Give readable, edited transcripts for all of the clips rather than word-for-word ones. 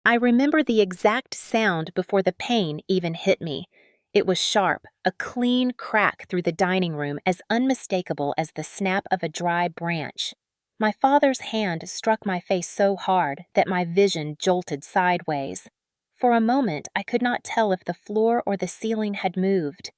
I remember the exact sound before the pain even hit me. It was sharp, a clean crack through the dining room as unmistakable as the snap of a dry branch. My father's hand struck my face so hard that my vision jolted sideways. For a moment, I could not tell if the floor or the ceiling had moved.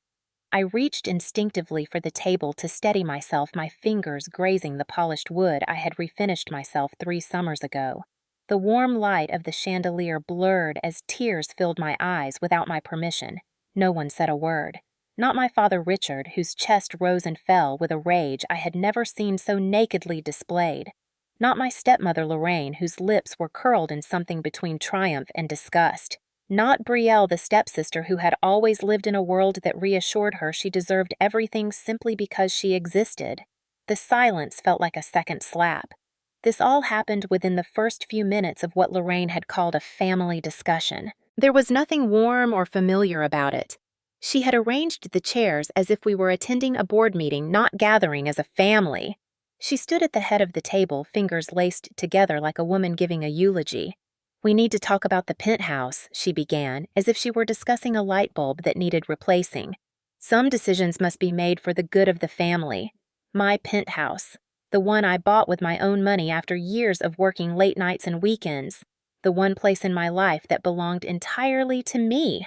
I reached instinctively for the table to steady myself, my fingers grazing the polished wood I had refinished myself 3 summers ago. The warm light of the chandelier blurred as tears filled my eyes without my permission. No one said a word. Not my father Richard, whose chest rose and fell with a rage I had never seen so nakedly displayed. Not my stepmother Lorraine, whose lips were curled in something between triumph and disgust. Not Brielle, the stepsister who had always lived in a world that reassured her she deserved everything simply because she existed. The silence felt like a second slap. This all happened within the first few minutes of what Lorraine had called a family discussion. There was nothing warm or familiar about it. She had arranged the chairs as if we were attending a board meeting, not gathering as a family. She stood at the head of the table, fingers laced together like a woman giving a eulogy. "We need to talk about the penthouse," she began, as if she were discussing a light bulb that needed replacing. "Some decisions must be made for the good of the family. My penthouse. The one I bought with my own money after years of working late nights and weekends. The one place in my life that belonged entirely to me."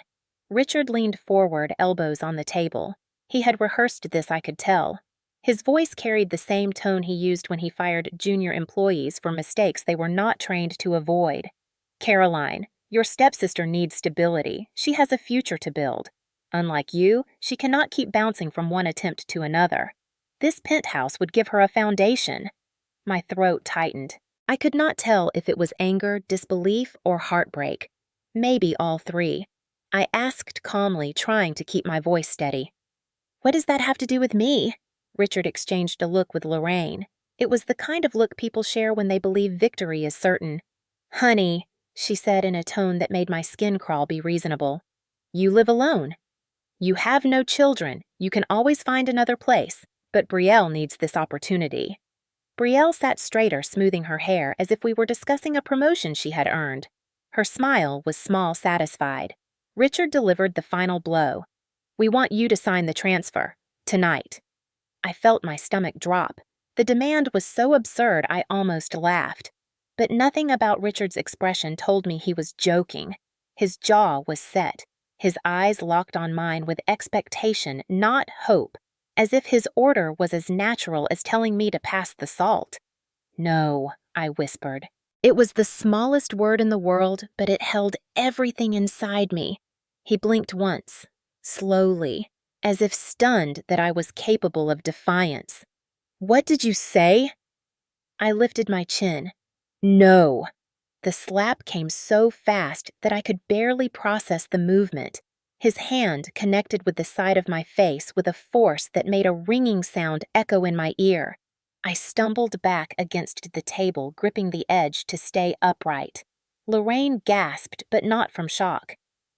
Richard leaned forward, elbows on the table. He had rehearsed this, I could tell. His voice carried the same tone he used when he fired junior employees for mistakes they were not trained to avoid. "Caroline, your stepsister needs stability. She has a future to build. Unlike you, she cannot keep bouncing from one attempt to another. This penthouse would give her a foundation." My throat tightened. I could not tell if it was anger, disbelief, or heartbreak. Maybe all 3. I asked calmly, trying to keep my voice steady. "What does that have to do with me?" Richard exchanged a look with Lorraine. It was the kind of look people share when they believe victory is certain. "Honey," she said in a tone that made my skin crawl, be reasonable. "You live alone. You have no children. You can always find another place, but Brielle needs this opportunity." Brielle sat straighter, smoothing her hair as if we were discussing a promotion she had earned. Her smile was small, satisfied. Richard delivered the final blow. "We want you to sign the transfer. Tonight." I felt my stomach drop. The demand was so absurd I almost laughed. But nothing about Richard's expression told me he was joking. His jaw was set, his eyes locked on mine with expectation, not hope, as if his order was as natural as telling me to pass the salt. "No," I whispered. It was the smallest word in the world, but it held everything inside me. He blinked once, slowly, as if stunned that I was capable of defiance. "What did you say?" I lifted my chin. "No." The slap came so fast that I could barely process the movement. His hand connected with the side of my face with a force that made a ringing sound echo in my ear. I stumbled back against the table, gripping the edge to stay upright. Lorraine gasped, but not from shock.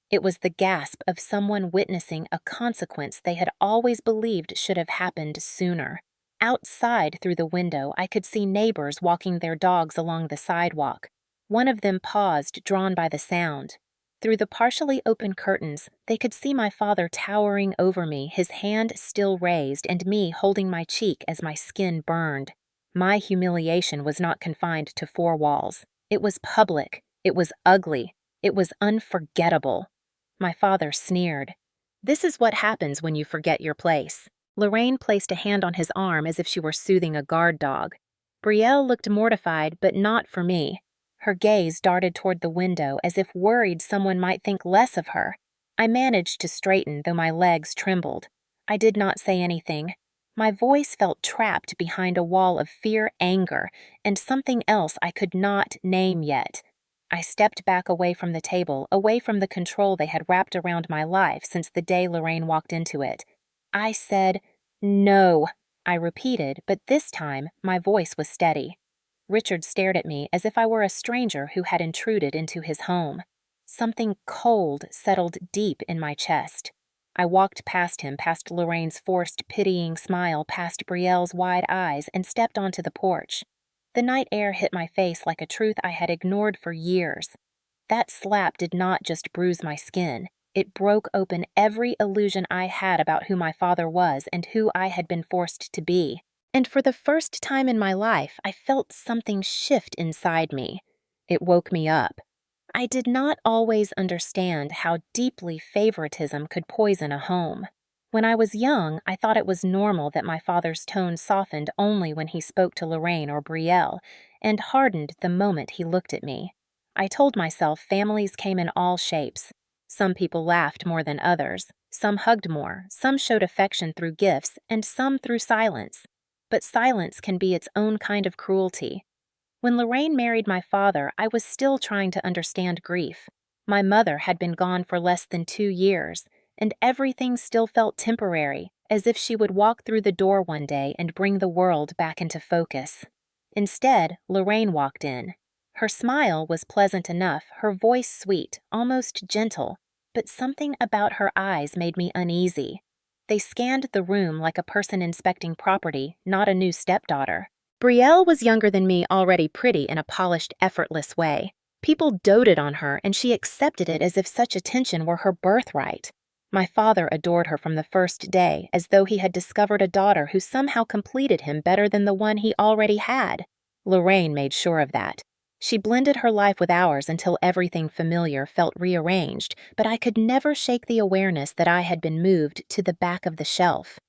It was the gasp of someone witnessing a consequence they had always believed should have happened sooner. Outside through the window, I could see neighbors walking their dogs along the sidewalk. One of them paused, drawn by the sound. Through the partially open curtains, they could see my father towering over me, his hand still raised, and me holding my cheek as my skin burned. My humiliation was not confined to 4 walls. It was public. It was ugly. It was unforgettable. My father sneered. "This is what happens when you forget your place." Lorraine placed a hand on his arm as if she were soothing a guard dog. Brielle looked mortified, but not for me. Her gaze darted toward the window as if worried someone might think less of her. I managed to straighten, though my legs trembled. I did not say anything. My voice felt trapped behind a wall of fear, anger, and something else I could not name yet. I stepped back away from the table, away from the control they had wrapped around my life since the day Lorraine walked into it. I said, "No," I repeated, but this time my voice was steady. Richard stared at me as if I were a stranger who had intruded into his home. Something cold settled deep in my chest. I walked past him, past Lorraine's forced, pitying smile, past Brielle's wide eyes, and stepped onto the porch. The night air hit my face like a truth I had ignored for years. That slap did not just bruise my skin. It broke open every illusion I had about who my father was and who I had been forced to be. And for the first time in my life, I felt something shift inside me. It woke me up. I did not always understand how deeply favoritism could poison a home. When I was young, I thought it was normal that my father's tone softened only when he spoke to Lorraine or Brielle, and hardened the moment he looked at me. I told myself families came in all shapes. Some people laughed more than others, some hugged more, some showed affection through gifts, and some through silence. But silence can be its own kind of cruelty. When Lorraine married my father, I was still trying to understand grief. My mother had been gone for less than 2 years, and everything still felt temporary, as if she would walk through the door one day and bring the world back into focus. Instead, Lorraine walked in. Her smile was pleasant enough, her voice sweet, almost gentle, but something about her eyes made me uneasy. They scanned the room like a person inspecting property, not a new stepdaughter. Brielle was younger than me, already pretty in a polished, effortless way. People doted on her, and she accepted it as if such attention were her birthright. My father adored her from the first day, as though he had discovered a daughter who somehow completed him better than the one he already had. Lorraine made sure of that. She blended her life with ours until everything familiar felt rearranged, but I could never shake the awareness that I had been moved to the back of the shelf.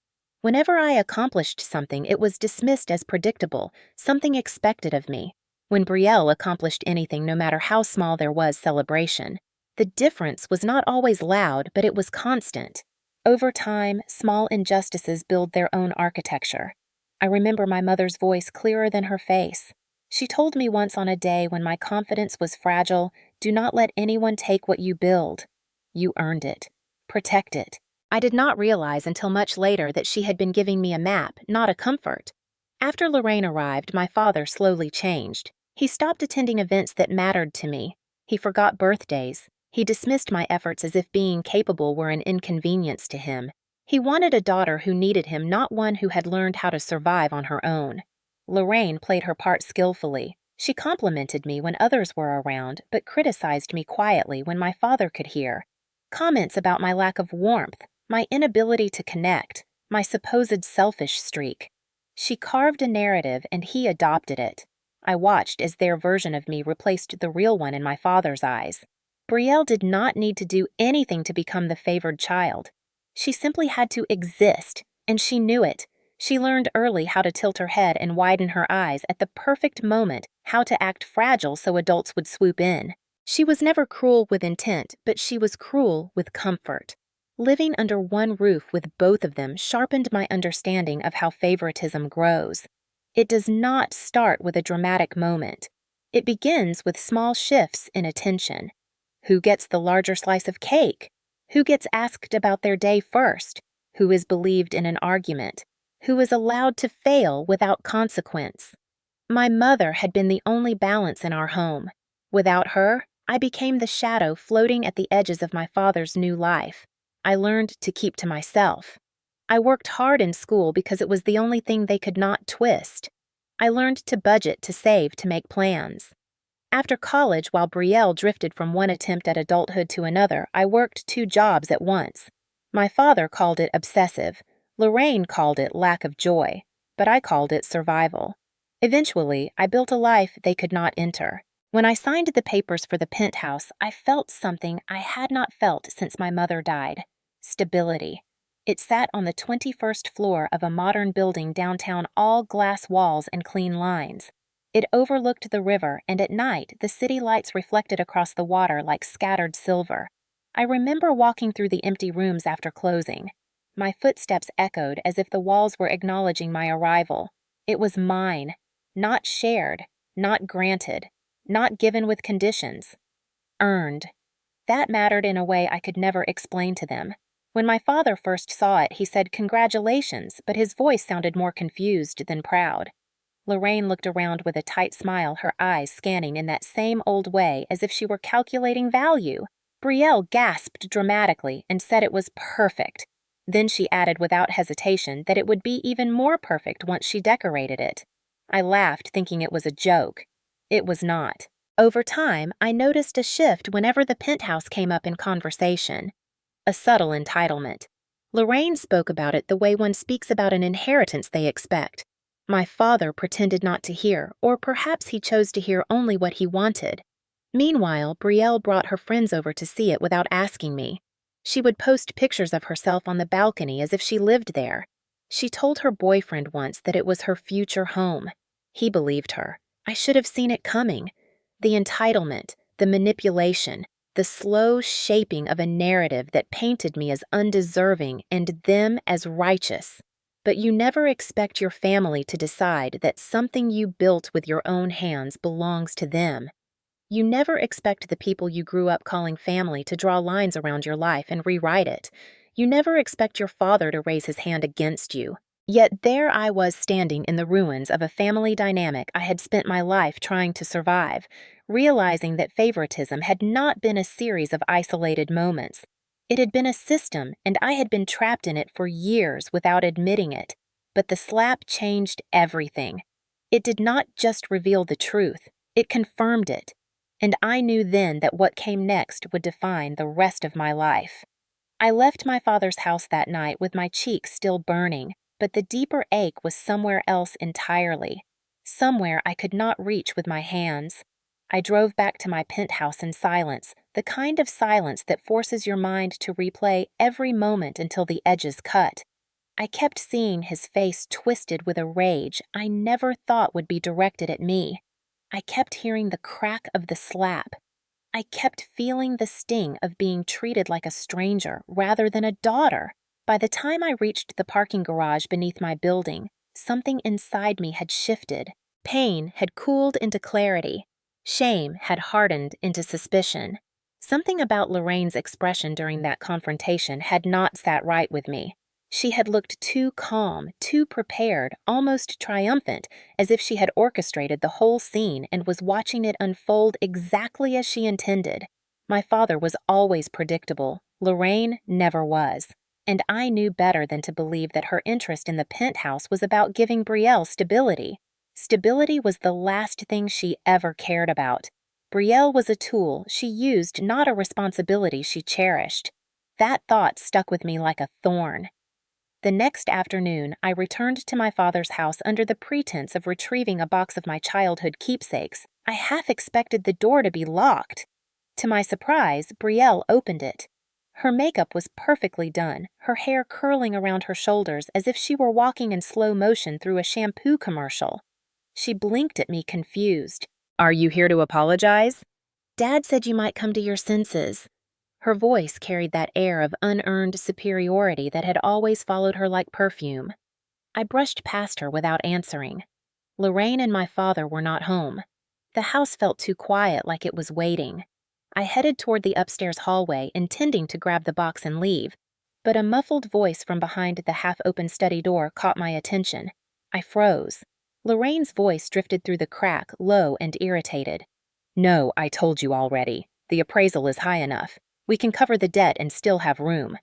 Whenever I accomplished something, it was dismissed as predictable, something expected of me. When Brielle accomplished anything, no matter how small, there was celebration. The difference was not always loud, but it was constant. Over time, small injustices build their own architecture. I remember my mother's voice clearer than her face. She told me once on a day when my confidence was fragile, "Do not let anyone take what you build. You earned it. Protect it." I did not realize until much later that she had been giving me a map, not a comfort. After Lorraine arrived, my father slowly changed. He stopped attending events that mattered to me. He forgot birthdays. He dismissed my efforts as if being capable were an inconvenience to him. He wanted a daughter who needed him, not one who had learned how to survive on her own. Lorraine played her part skillfully. She complimented me when others were around, but criticized me quietly when my father could hear. Comments about my lack of warmth, my inability to connect, my supposed selfish streak. She carved a narrative and he adopted it. I watched as their version of me replaced the real one in my father's eyes. Brielle did not need to do anything to become the favored child. She simply had to exist, and she knew it. She learned early how to tilt her head and widen her eyes at the perfect moment, how to act fragile so adults would swoop in. She was never cruel with intent, but she was cruel with comfort. Living under one roof with both of them sharpened my understanding of how favoritism grows. It does not start with a dramatic moment. It begins with small shifts in attention. Who gets the larger slice of cake? Who gets asked about their day first? Who is believed in an argument? Who is allowed to fail without consequence? My mother had been the only balance in our home. Without her, I became the shadow floating at the edges of my father's new life. I learned to keep to myself. I worked hard in school because it was the only thing they could not twist. I learned to budget, to save, to make plans. After college, while Brielle drifted from one attempt at adulthood to another, I worked 2 jobs at once. My father called it obsessive. Lorraine called it lack of joy, but I called it survival. Eventually, I built a life they could not enter. When I signed the papers for the Penthouse, I felt something I had not felt since my mother died. Stability. It sat on the 21st floor of a modern building downtown, all glass walls and clean lines. It overlooked the river, and at night, the city lights reflected across the water like scattered silver. I remember walking through the empty rooms after closing. My footsteps echoed as if the walls were acknowledging my arrival. It was mine, not shared, not granted, not given with conditions. Earned. That mattered in a way I could never explain to them. When my father first saw it, he said congratulations, but his voice sounded more confused than proud. Lorraine looked around with a tight smile, her eyes scanning in that same old way as if she were calculating value. Brielle gasped dramatically and said it was perfect. Then she added without hesitation that it would be even more perfect once she decorated it. I laughed, thinking it was a joke. It was not. Over time, I noticed a shift whenever the penthouse came up in conversation. A subtle entitlement. Lorraine spoke about it the way one speaks about an inheritance they expect. My father pretended not to hear, or perhaps he chose to hear only what he wanted. Meanwhile, Brielle brought her friends over to see it without asking me. She would post pictures of herself on the balcony as if she lived there. She told her boyfriend once that it was her future home. He believed her. I should have seen it coming. The entitlement, the manipulation, the slow shaping of a narrative that painted me as undeserving and them as righteous. But you never expect your family to decide that something you built with your own hands belongs to them. You never expect the people you grew up calling family to draw lines around your life and rewrite it. You never expect your father to raise his hand against you. Yet there I was standing in the ruins of a family dynamic I had spent my life trying to survive, realizing that favoritism had not been a series of isolated moments. It had been a system, and I had been trapped in it for years without admitting it. But the slap changed everything. It did not just reveal the truth, it confirmed it. And I knew then that what came next would define the rest of my life. I left my father's house that night with my cheeks still burning, but the deeper ache was somewhere else entirely, somewhere I could not reach with my hands. I drove back to my penthouse in silence, the kind of silence that forces your mind to replay every moment until the edges cut. I kept seeing his face twisted with a rage I never thought would be directed at me. I kept hearing the crack of the slap. I kept feeling the sting of being treated like a stranger rather than a daughter. By the time I reached the parking garage beneath my building, something inside me had shifted. Pain had cooled into clarity. Shame had hardened into suspicion. Something about Lorraine's expression during that confrontation had not sat right with me. She had looked too calm, too prepared, almost triumphant, as if she had orchestrated the whole scene and was watching it unfold exactly as she intended. My father was always predictable. Lorraine never was. And I knew better than to believe that her interest in the penthouse was about giving Brielle stability. Stability was the last thing she ever cared about. Brielle was a tool she used, not a responsibility she cherished. That thought stuck with me like a thorn. The next afternoon, I returned to my father's house under the pretense of retrieving a box of my childhood keepsakes. I half expected the door to be locked. To my surprise, Brielle opened it. Her makeup was perfectly done, her hair curling around her shoulders as if she were walking in slow motion through a shampoo commercial. She blinked at me confused. "Are you here to apologize?" "Dad said you might come to your senses." Her voice carried that air of unearned superiority that had always followed her like perfume. I brushed past her without answering. Lorraine and my father were not home. The house felt too quiet, like it was waiting. I headed toward the upstairs hallway, intending to grab the box and leave, but a muffled voice from behind the half-open study door caught my attention. I froze. Lorraine's voice drifted through the crack, low and irritated. "No, I told you already. The appraisal is high enough. We can cover the debt and still have room."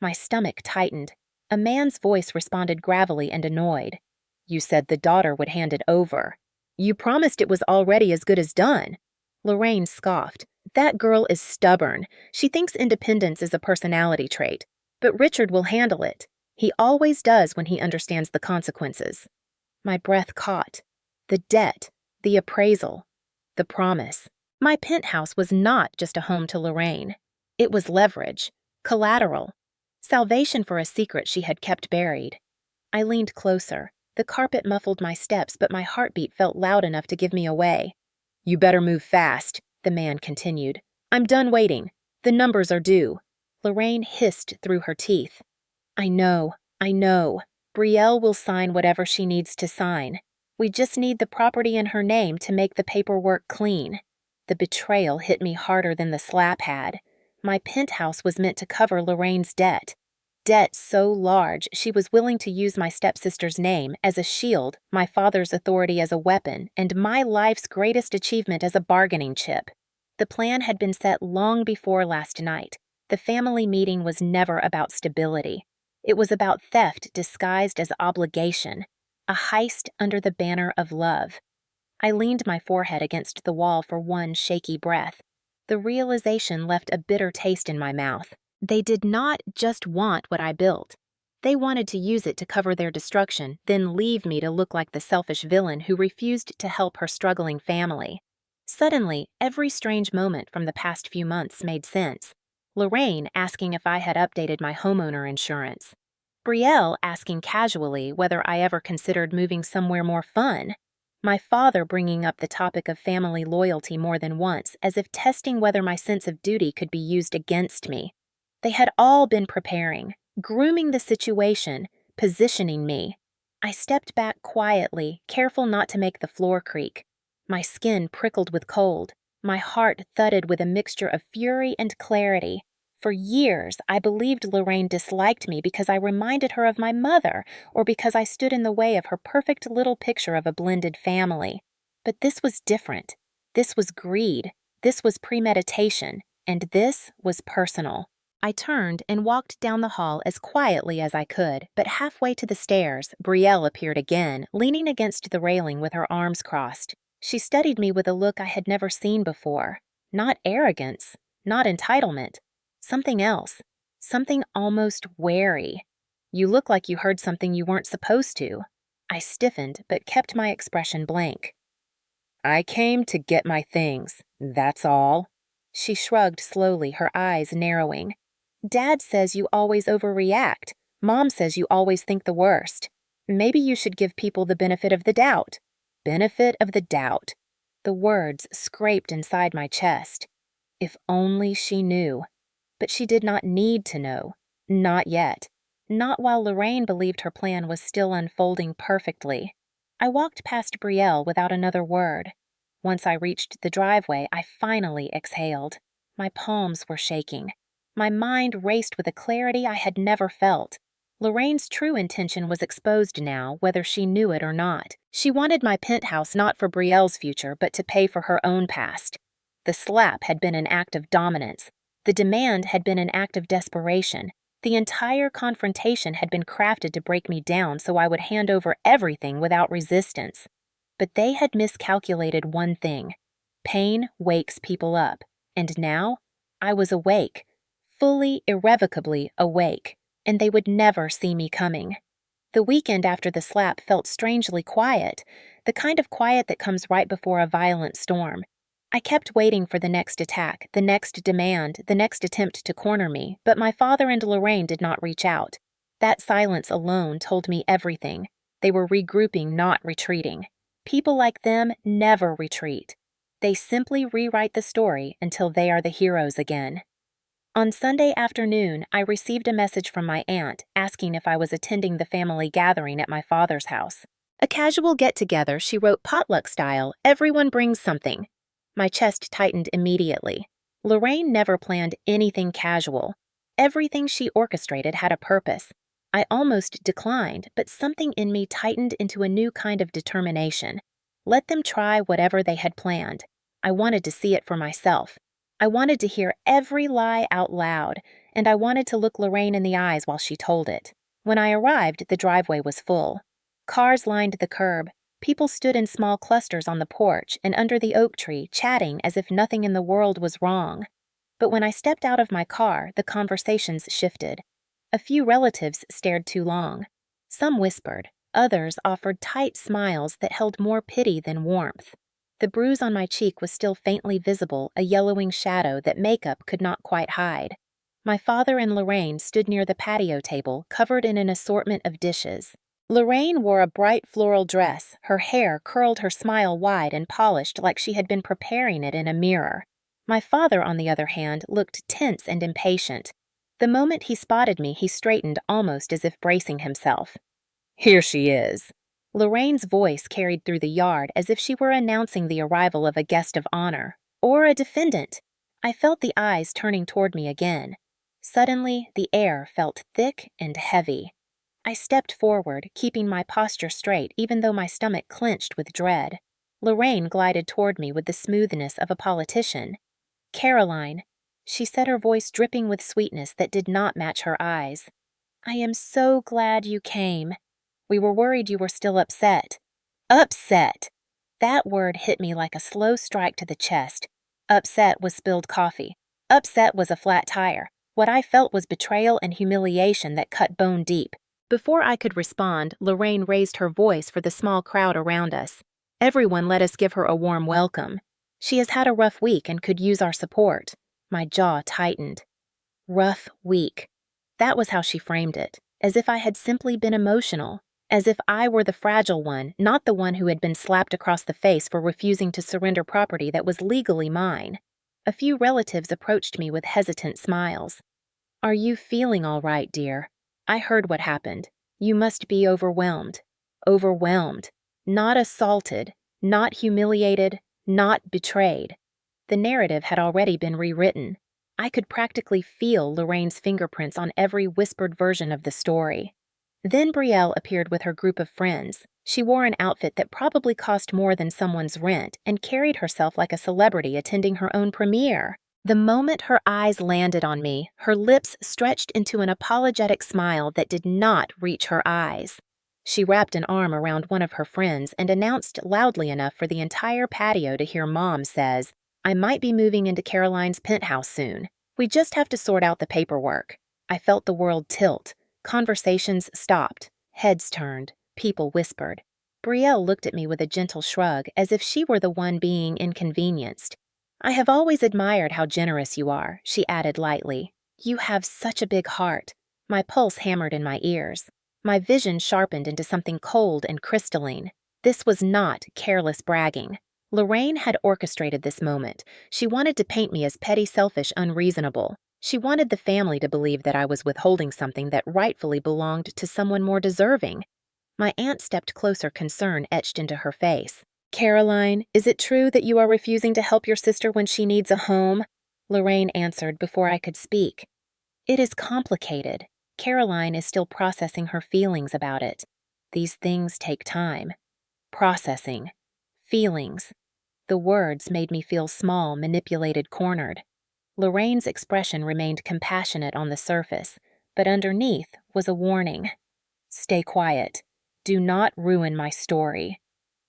My stomach tightened. A man's voice responded gravelly and annoyed. "You said the daughter would hand it over. You promised it was already as good as done." Lorraine scoffed. "That girl is stubborn. She thinks independence is a personality trait. But Richard will handle it. He always does when he understands the consequences." My breath caught. The debt, the appraisal, the promise. My penthouse was not just a home to Lorraine. It was leverage, collateral, salvation for a secret she had kept buried. I leaned closer. The carpet muffled my steps, but my heartbeat felt loud enough to give me away. "You better move fast," the man continued. "I'm done waiting. The numbers are due." Lorraine hissed through her teeth. I know. Brielle will sign whatever she needs to sign. We just need the property in her name to make the paperwork clean." The betrayal hit me harder than the slap had. My penthouse was meant to cover Lorraine's debt. Debt so large she was willing to use my stepsister's name as a shield, my father's authority as a weapon, and my life's greatest achievement as a bargaining chip. The plan had been set long before last night. The family meeting was never about stability. It was about theft disguised as obligation, a heist under the banner of love. I leaned my forehead against the wall for one shaky breath. The realization left a bitter taste in my mouth. They did not just want what I built. They wanted to use it to cover their destruction, then leave me to look like the selfish villain who refused to help her struggling family. Suddenly, every strange moment from the past few months made sense. Lorraine asking if I had updated my homeowner insurance. Brielle asking casually whether I ever considered moving somewhere more fun. My father bringing up the topic of family loyalty more than once, as if testing whether my sense of duty could be used against me. They had all been preparing, grooming the situation, positioning me. I stepped back quietly, careful not to make the floor creak. My skin prickled with cold. My heart thudded with a mixture of fury and clarity. For years, I believed Lorraine disliked me because I reminded her of my mother, or because I stood in the way of her perfect little picture of a blended family. But this was different. This was greed. This was premeditation. And this was personal. I turned and walked down the hall as quietly as I could, but halfway to the stairs, Brielle appeared again, leaning against the railing with her arms crossed. She studied me with a look I had never seen before. Not arrogance, not entitlement. Something else. Something almost wary. "You look like you heard something you weren't supposed to." I stiffened, but kept my expression blank. "I came to get my things, that's all." She shrugged slowly, her eyes narrowing. "Dad says you always overreact. Mom says you always think the worst. Maybe you should give people the benefit of the doubt." Benefit of the doubt. The words scraped inside my chest. If only she knew. But she did not need to know. Not yet. Not while Lorraine believed her plan was still unfolding perfectly. I walked past Brielle without another word. Once I reached the driveway, I finally exhaled. My palms were shaking. My mind raced with a clarity I had never felt. Lorraine's true intention was exposed now, whether she knew it or not. She wanted my penthouse not for Brielle's future, but to pay for her own past. The slap had been an act of dominance. The demand had been an act of desperation. The entire confrontation had been crafted to break me down so I would hand over everything without resistance. But they had miscalculated one thing. Pain wakes people up. And now, I was awake. Fully, irrevocably awake. And they would never see me coming. The weekend after the slap felt strangely quiet, the kind of quiet that comes right before a violent storm. I kept waiting for the next attack, the next demand, the next attempt to corner me, but my father and Lorraine did not reach out. That silence alone told me everything. They were regrouping, not retreating. People like them never retreat. They simply rewrite the story until they are the heroes again. On Sunday afternoon, I received a message from my aunt asking if I was attending the family gathering at my father's house. A casual get-together, she wrote potluck style, everyone brings something. My chest tightened immediately. Lorraine never planned anything casual. Everything she orchestrated had a purpose. I almost declined, but something in me tightened into a new kind of determination. Let them try whatever they had planned. I wanted to see it for myself. I wanted to hear every lie out loud, and I wanted to look Lorraine in the eyes while she told it. When I arrived, the driveway was full. Cars lined the curb. People stood in small clusters on the porch and under the oak tree, chatting as if nothing in the world was wrong. But when I stepped out of my car, the conversations shifted. A few relatives stared too long. Some whispered. Others offered tight smiles that held more pity than warmth. The bruise on my cheek was still faintly visible, a yellowing shadow that makeup could not quite hide. My father and Lorraine stood near the patio table, covered in an assortment of dishes. Lorraine wore a bright floral dress. Her hair curled her smile wide and polished like she had been preparing it in a mirror. My father, on the other hand, looked tense and impatient. The moment he spotted me, he straightened almost as if bracing himself. "Here she is." Lorraine's voice carried through the yard as if she were announcing the arrival of a guest of honor, or a defendant. I felt the eyes turning toward me again. Suddenly, the air felt thick and heavy. I stepped forward, keeping my posture straight even though my stomach clenched with dread. Lorraine glided toward me with the smoothness of a politician. "Caroline," she said, her voice dripping with sweetness that did not match her eyes. "I am so glad you came. We were worried you were still upset." Upset! That word hit me like a slow strike to the chest. Upset was spilled coffee. Upset was a flat tire. What I felt was betrayal and humiliation that cut bone deep. Before I could respond, Lorraine raised her voice for the small crowd around us. Everyone let us give her a warm welcome. She has had a rough week and could use our support. My jaw tightened. Rough week. That was how she framed it, as if I had simply been emotional, as if I were the fragile one, not the one who had been slapped across the face for refusing to surrender property that was legally mine. A few relatives approached me with hesitant smiles. "Are you feeling all right, dear? I heard what happened. You must be overwhelmed. Overwhelmed. Not assaulted, not humiliated, not betrayed." The narrative had already been rewritten. I could practically feel Lorraine's fingerprints on every whispered version of the story. Then Brielle appeared with her group of friends. She wore an outfit that probably cost more than someone's rent and carried herself like a celebrity attending her own premiere. The moment her eyes landed on me, her lips stretched into an apologetic smile that did not reach her eyes. She wrapped an arm around one of her friends and announced loudly enough for the entire patio to hear Mom says, "I might be moving into Caroline's penthouse soon. We just have to sort out the paperwork." I felt the world tilt. Conversations stopped. Heads turned. People whispered. Brielle looked at me with a gentle shrug, as if she were the one being inconvenienced. "I have always admired how generous you are," she added lightly. "You have such a big heart." My pulse hammered in my ears. My vision sharpened into something cold and crystalline. This was not careless bragging. Lorraine had orchestrated this moment. She wanted to paint me as petty, selfish, unreasonable. She wanted the family to believe that I was withholding something that rightfully belonged to someone more deserving. My aunt stepped closer, concern etched into her face. "Caroline, is it true that you are refusing to help your sister when she needs a home?" Lorraine answered before I could speak. "It is complicated. Caroline is still processing her feelings about it. These things take time. Processing. Feelings." The words made me feel small, manipulated, cornered. Lorraine's expression remained compassionate on the surface, but underneath was a warning. "Stay quiet. Do not ruin my story."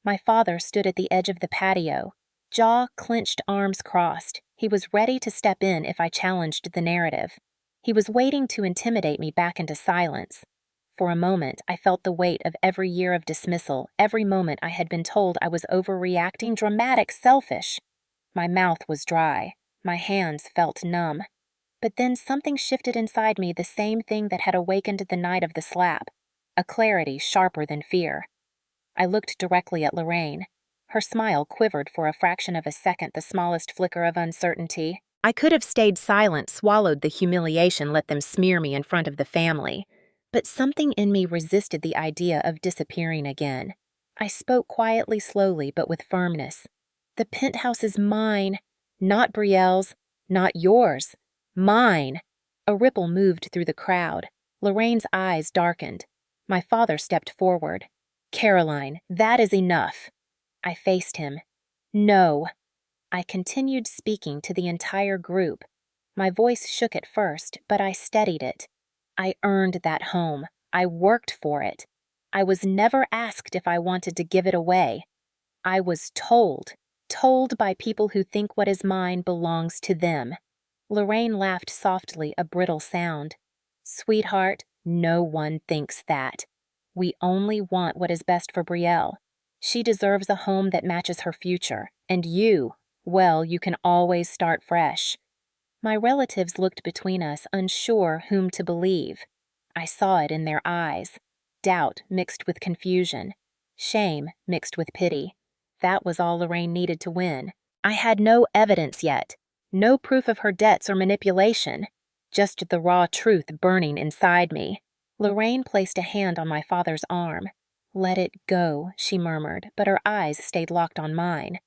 My father stood at the edge of the patio, jaw clenched, arms crossed. He was ready to step in if I challenged the narrative. He was waiting to intimidate me back into silence. For a moment, I felt the weight of every year of dismissal, every moment I had been told I was overreacting, dramatic, selfish. My mouth was dry. My hands felt numb. But then something shifted inside me, the same thing that had awakened the night of the slap. A clarity sharper than fear. I looked directly at Lorraine. Her smile quivered for a fraction of a second, the smallest flicker of uncertainty. I could have stayed silent, swallowed the humiliation, let them smear me in front of the family. But something in me resisted the idea of disappearing again. I spoke quietly, slowly, but with firmness. "The penthouse is mine. Not Brielle's. Not yours. Mine." A ripple moved through the crowd. Lorraine's eyes darkened. My father stepped forward. "Caroline, that is enough." I faced him. "No." I continued speaking to the entire group. My voice shook at first, but I steadied it. I earned that home. I worked for it. I was never asked if I wanted to give it away. I was told by people who think what is mine belongs to them. Lorraine laughed softly, a brittle sound. "Sweetheart, no one thinks that. We only want what is best for Brielle. She deserves a home that matches her future, and you, well, you can always start fresh." My relatives looked between us, unsure whom to believe. I saw it in their eyes. Doubt mixed with confusion. Shame mixed with pity. That was all Lorraine needed to win. I had no evidence yet. No proof of her debts or manipulation. Just the raw truth burning inside me. Lorraine placed a hand on my father's arm. "Let it go," she murmured, but her eyes stayed locked on mine.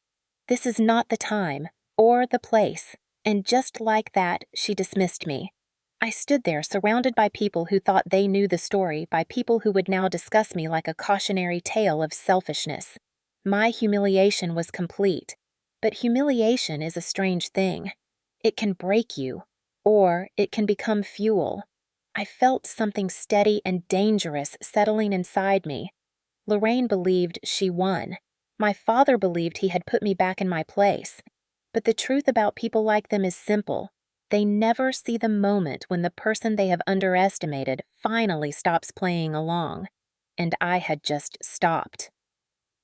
"This is not the time, or the place." And just like that, she dismissed me. I stood there surrounded by people who thought they knew the story, by people who would now discuss me like a cautionary tale of selfishness. My humiliation was complete. But humiliation is a strange thing. It can break you, or it can become fuel. I felt something steady and dangerous settling inside me. Lorraine believed she won. My father believed he had put me back in my place. But the truth about people like them is simple. They never see the moment when the person they have underestimated finally stops playing along. And I had just stopped.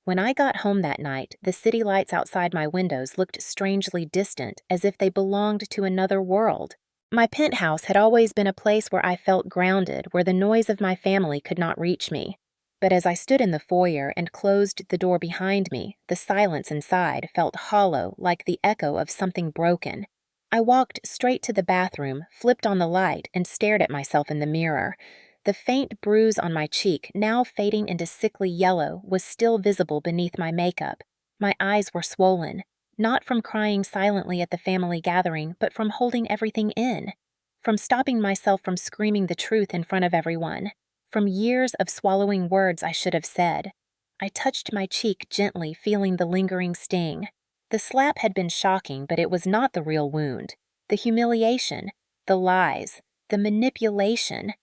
When I got home that night, the city lights outside my windows looked strangely distant, as if they belonged to another world. My penthouse had always been a place where I felt grounded, where the noise of my family could not reach me. But as I stood in the foyer and closed the door behind me, the silence inside felt hollow, like the echo of something broken. I walked straight to the bathroom, flipped on the light, and stared at myself in the mirror. The faint bruise on my cheek, now fading into sickly yellow, was still visible beneath my makeup. My eyes were swollen, not from crying silently at the family gathering, but from holding everything in, from stopping myself from screaming the truth in front of everyone, from years of swallowing words I should have said. I touched my cheek gently, feeling the lingering sting. The slap had been shocking, but it was not the real wound. The humiliation, the lies, the manipulation,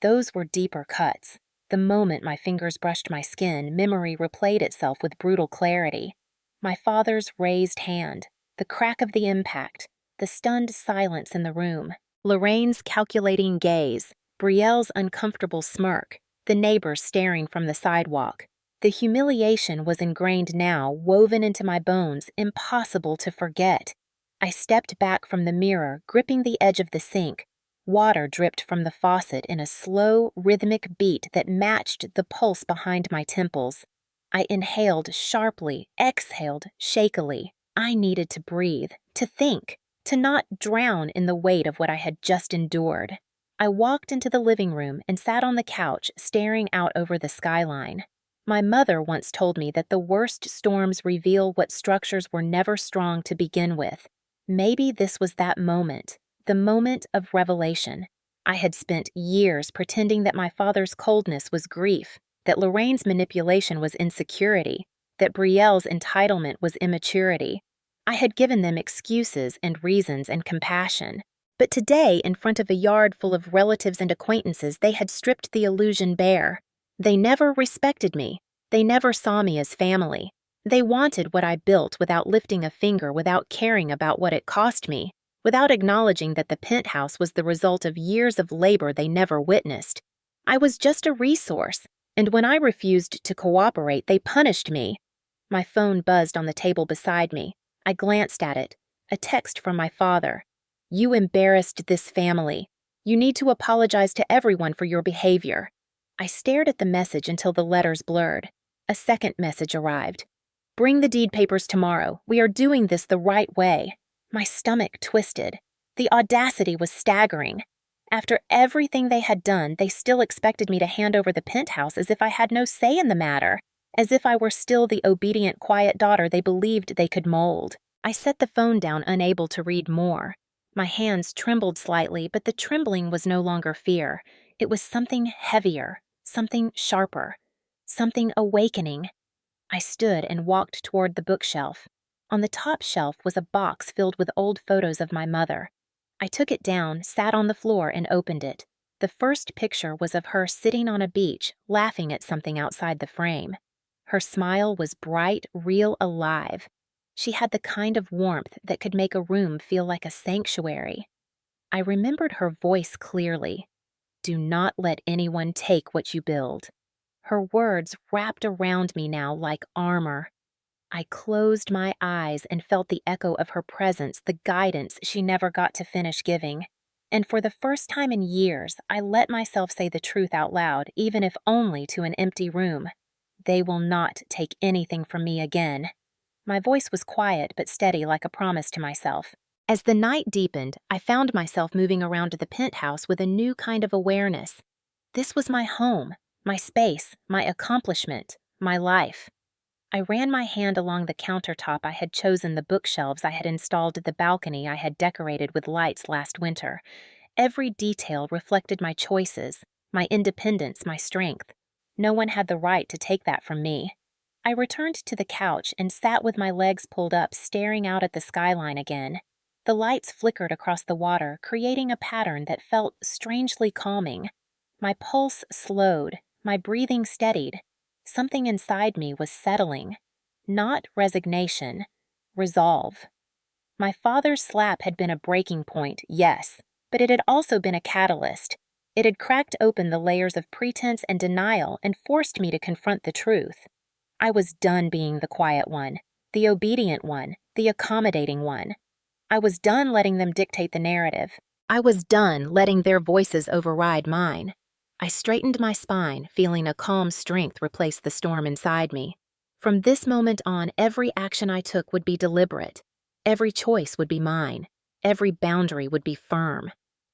those were deeper cuts. The moment my fingers brushed my skin, memory replayed itself with brutal clarity. My father's raised hand, the crack of the impact, the stunned silence in the room, Lorraine's calculating gaze, Brielle's uncomfortable smirk, the neighbors staring from the sidewalk. The humiliation was ingrained now, woven into my bones, impossible to forget. I stepped back from the mirror, gripping the edge of the sink. Water dripped from the faucet in a slow, rhythmic beat that matched the pulse behind my temples. I inhaled sharply, exhaled shakily. I needed to breathe, to think, to not drown in the weight of what I had just endured. I walked into the living room and sat on the couch, staring out over the skyline. My mother once told me that the worst storms reveal what structures were never strong to begin with. Maybe this was that moment. The moment of revelation. I had spent years pretending that my father's coldness was grief, that Lorraine's manipulation was insecurity, that Brielle's entitlement was immaturity. I had given them excuses and reasons and compassion. But today, in front of a yard full of relatives and acquaintances, they had stripped the illusion bare. They never respected me. They never saw me as family. They wanted what I built without lifting a finger, without caring about what it cost me, without acknowledging that the penthouse was the result of years of labor they never witnessed. I was just a resource, and when I refused to cooperate, they punished me. My phone buzzed on the table beside me. I glanced at it. A text from my father. "You embarrassed this family. You need to apologize to everyone for your behavior." I stared at the message until the letters blurred. A second message arrived. "Bring the deed papers tomorrow. We are doing this the right way." My stomach twisted. The audacity was staggering. After everything they had done, they still expected me to hand over the penthouse as if I had no say in the matter, as if I were still the obedient, quiet daughter they believed they could mold. I set the phone down, unable to read more. My hands trembled slightly, but the trembling was no longer fear. It was something heavier, something sharper, something awakening. I stood and walked toward the bookshelf. On the top shelf was a box filled with old photos of my mother. I took it down, sat on the floor, and opened it. The first picture was of her sitting on a beach, laughing at something outside the frame. Her smile was bright, real, alive. She had the kind of warmth that could make a room feel like a sanctuary. I remembered her voice clearly. "Do not let anyone take what you build." Her words wrapped around me now like armor. I closed my eyes and felt the echo of her presence, the guidance she never got to finish giving. And for the first time in years, I let myself say the truth out loud, even if only to an empty room. "They will not take anything from me again." My voice was quiet but steady, like a promise to myself. As the night deepened, I found myself moving around the penthouse with a new kind of awareness. This was my home, my space, my accomplishment, my life. I ran my hand along the countertop I had chosen, the bookshelves I had installed, the balcony I had decorated with lights last winter. Every detail reflected my choices, my independence, my strength. No one had the right to take that from me. I returned to the couch and sat with my legs pulled up, staring out at the skyline again. The lights flickered across the water, creating a pattern that felt strangely calming. My pulse slowed, my breathing steadied. Something inside me was settling. Not resignation, resolve. My father's slap had been a breaking point, yes, but it had also been a catalyst. It had cracked open the layers of pretense and denial and forced me to confront the truth. I was done being the quiet one, the obedient one, the accommodating one. I was done letting them dictate the narrative. I was done letting their voices override mine. I straightened my spine, feeling a calm strength replace the storm inside me. From this moment on, every action I took would be deliberate. Every choice would be mine. Every boundary would be firm.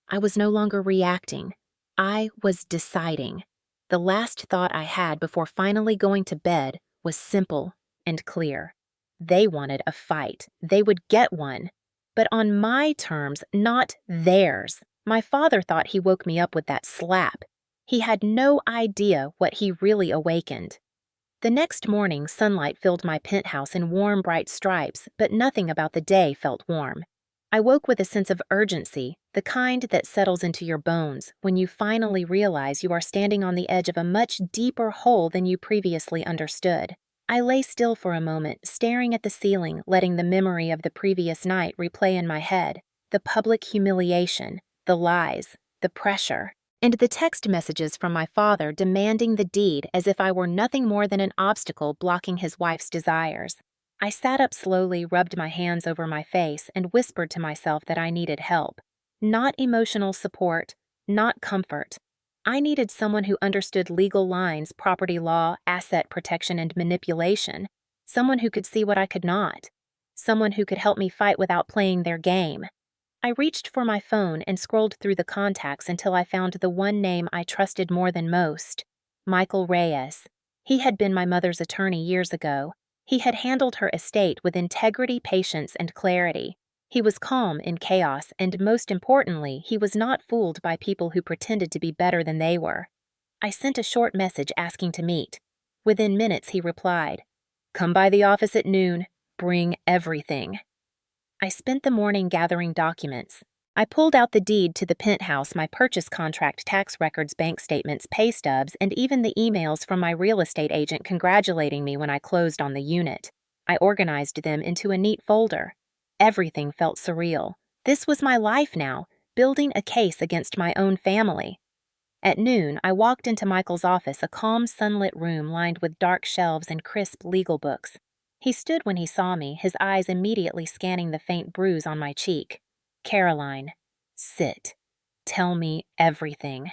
I was no longer reacting. I was deciding. The last thought I had before finally going to bed was simple and clear. They wanted a fight. They would get one. But on my terms, not theirs. My father thought he woke me up with that slap. He had no idea what he really awakened. The next morning, sunlight filled my penthouse in warm, bright stripes, but nothing about the day felt warm. I woke with a sense of urgency, the kind that settles into your bones when you finally realize you are standing on the edge of a much deeper hole than you previously understood. I lay still for a moment, staring at the ceiling, letting the memory of the previous night replay in my head. The public humiliation, the lies, the pressure, and the text messages from my father demanding the deed as if I were nothing more than an obstacle blocking his wife's desires. I sat up slowly, rubbed my hands over my face, and whispered to myself that I needed help. Not emotional support, not comfort. I needed someone who understood legal lines, property law, asset protection, and manipulation. Someone who could see what I could not. Someone who could help me fight without playing their game. I reached for my phone and scrolled through the contacts until I found the one name I trusted more than most. Michael Reyes. He had been my mother's attorney years ago. He had handled her estate with integrity, patience, and clarity. He was calm in chaos, and most importantly, he was not fooled by people who pretended to be better than they were. I sent a short message asking to meet. Within minutes, he replied, "Come by the office at noon. Bring everything." I spent the morning gathering documents. I pulled out the deed to the penthouse, my purchase contract, tax records, bank statements, pay stubs, and even the emails from my real estate agent congratulating me when I closed on the unit. I organized them into a neat folder. Everything felt surreal. This was my life now, building a case against my own family. At noon, I walked into Michael's office, a calm, sunlit room lined with dark shelves and crisp legal books. He stood when he saw me, his eyes immediately scanning the faint bruise on my cheek. "Caroline, sit. Tell me everything."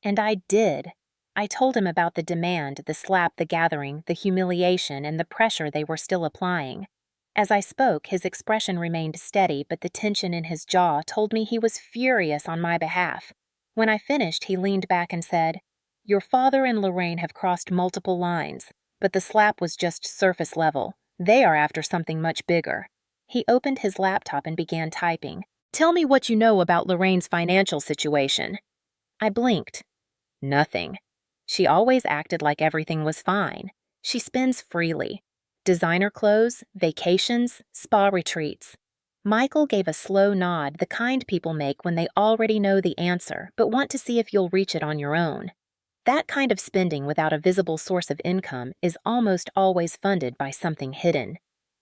And I did. I told him about the demand, the slap, the gathering, the humiliation, and the pressure they were still applying. As I spoke, his expression remained steady, but the tension in his jaw told me he was furious on my behalf. When I finished, he leaned back and said, "Your father and Lorraine have crossed multiple lines, but the slap was just surface level. They are after something much bigger." He opened his laptop and began typing. "Tell me what you know about Lorraine's financial situation." I blinked. Nothing. She always acted like everything was fine. She spends freely. Designer clothes, vacations, spa retreats. Michael gave a slow nod, the kind people make when they already know the answer, but want to see if you'll reach it on your own. That kind of spending without a visible source of income is almost always funded by something hidden.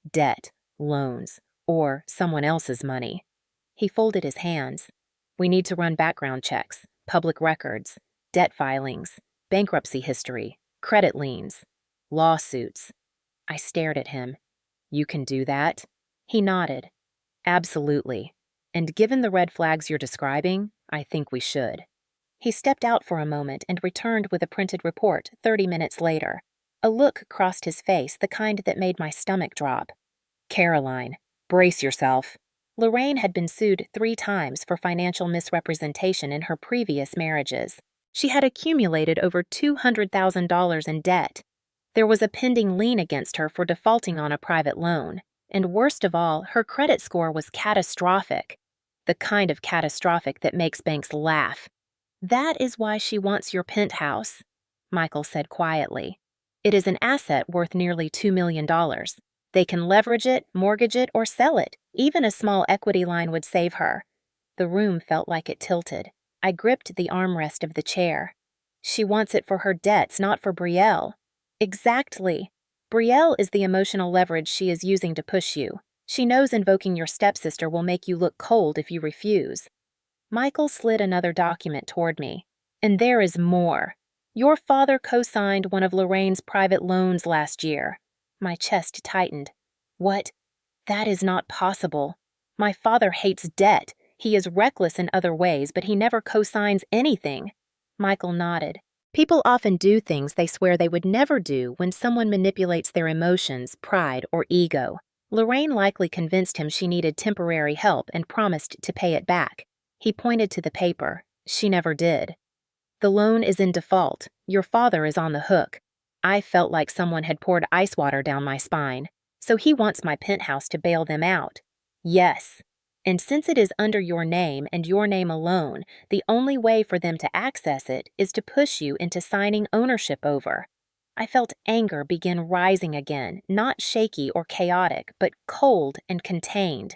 Debt, loans, or someone else's money. He folded his hands. "We need to run background checks, public records, debt filings, bankruptcy history, credit liens, lawsuits." I stared at him. "You can do that?" He nodded. "Absolutely. And given the red flags you're describing, I think we should." He stepped out for a moment and returned with a printed report 30 minutes later. A look crossed his face, the kind that made my stomach drop. "Caroline, brace yourself." Lorraine had been sued 3 times for financial misrepresentation in her previous marriages. She had accumulated over $200,000 in debt. There was a pending lien against her for defaulting on a private loan. And worst of all, her credit score was catastrophic. The kind of catastrophic that makes banks laugh. "That is why she wants your penthouse," Michael said quietly. "It is an asset worth nearly $2 million. They can leverage it, mortgage it, or sell it. Even a small equity line would save her." The room felt like it tilted. I gripped the armrest of the chair. "She wants it for her debts, not for Brielle." "Exactly. Brielle is the emotional leverage she is using to push you. She knows invoking your stepsister will make you look cold if you refuse. Michael slid another document toward me. And there is more. Your father co-signed one of Lorraine's private loans last year. My chest tightened. What? That is not possible. My father hates debt. He is reckless in other ways, but he never co-signs anything. Michael nodded. People often do things they swear they would never do when someone manipulates their emotions, pride, or ego. Lorraine likely convinced him she needed temporary help and promised to pay it back. He pointed to the paper. She never did. The loan is in default. Your father is on the hook. I felt like someone had poured ice water down my spine. So he wants my penthouse to bail them out. Yes. And since it is under your name and your name alone, the only way for them to access it is to push you into signing ownership over. I felt anger begin rising again, not shaky or chaotic, but cold and contained.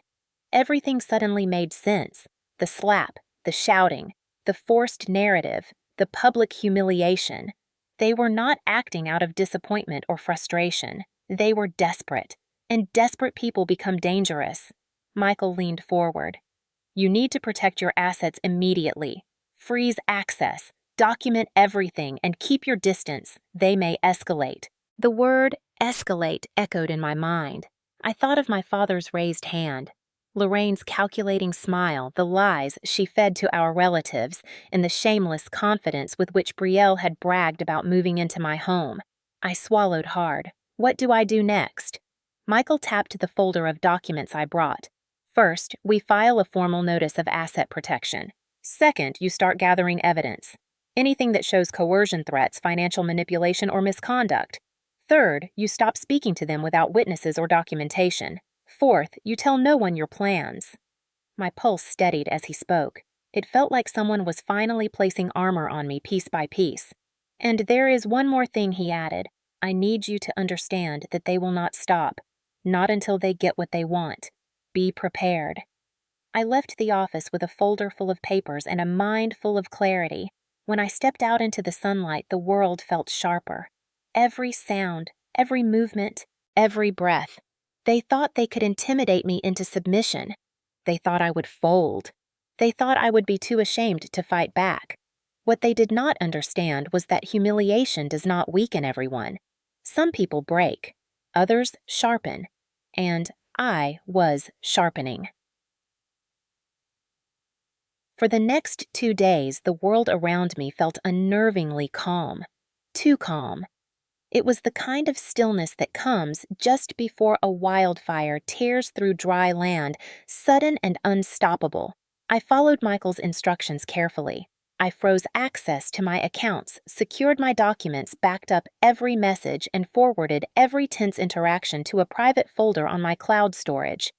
Everything suddenly made sense. The slap, the shouting, the forced narrative, the public humiliation. They were not acting out of disappointment or frustration. They were desperate, and desperate people become dangerous. Michael leaned forward. You need to protect your assets immediately. Freeze access, document everything, and keep your distance. They may escalate. The word escalate echoed in my mind. I thought of my father's raised hand. Lorraine's calculating smile, the lies she fed to our relatives, and the shameless confidence with which Brielle had bragged about moving into my home. I swallowed hard. What do I do next? Michael tapped the folder of documents I brought. First, we file a formal notice of asset protection. Second, you start gathering evidence. Anything that shows coercion threats, financial manipulation, or misconduct. Third, you stop speaking to them without witnesses or documentation. Fourth, you tell no one your plans. My pulse steadied as he spoke. It felt like someone was finally placing armor on me piece by piece. And there is one more thing, he added. I need you to understand that they will not stop. Not until they get what they want. Be prepared. I left the office with a folder full of papers and a mind full of clarity. When I stepped out into the sunlight, the world felt sharper. Every sound, every movement, every breath. They thought they could intimidate me into submission. They thought I would fold. They thought I would be too ashamed to fight back. What they did not understand was that humiliation does not weaken everyone. Some people break, others sharpen, and I was sharpening. For the next 2 days, the world around me felt unnervingly calm. Too calm. It was the kind of stillness that comes just before a wildfire tears through dry land, sudden and unstoppable. I followed Michael's instructions carefully. I froze access to my accounts, secured my documents, backed up every message, and forwarded every tense interaction to a private folder on my cloud storage.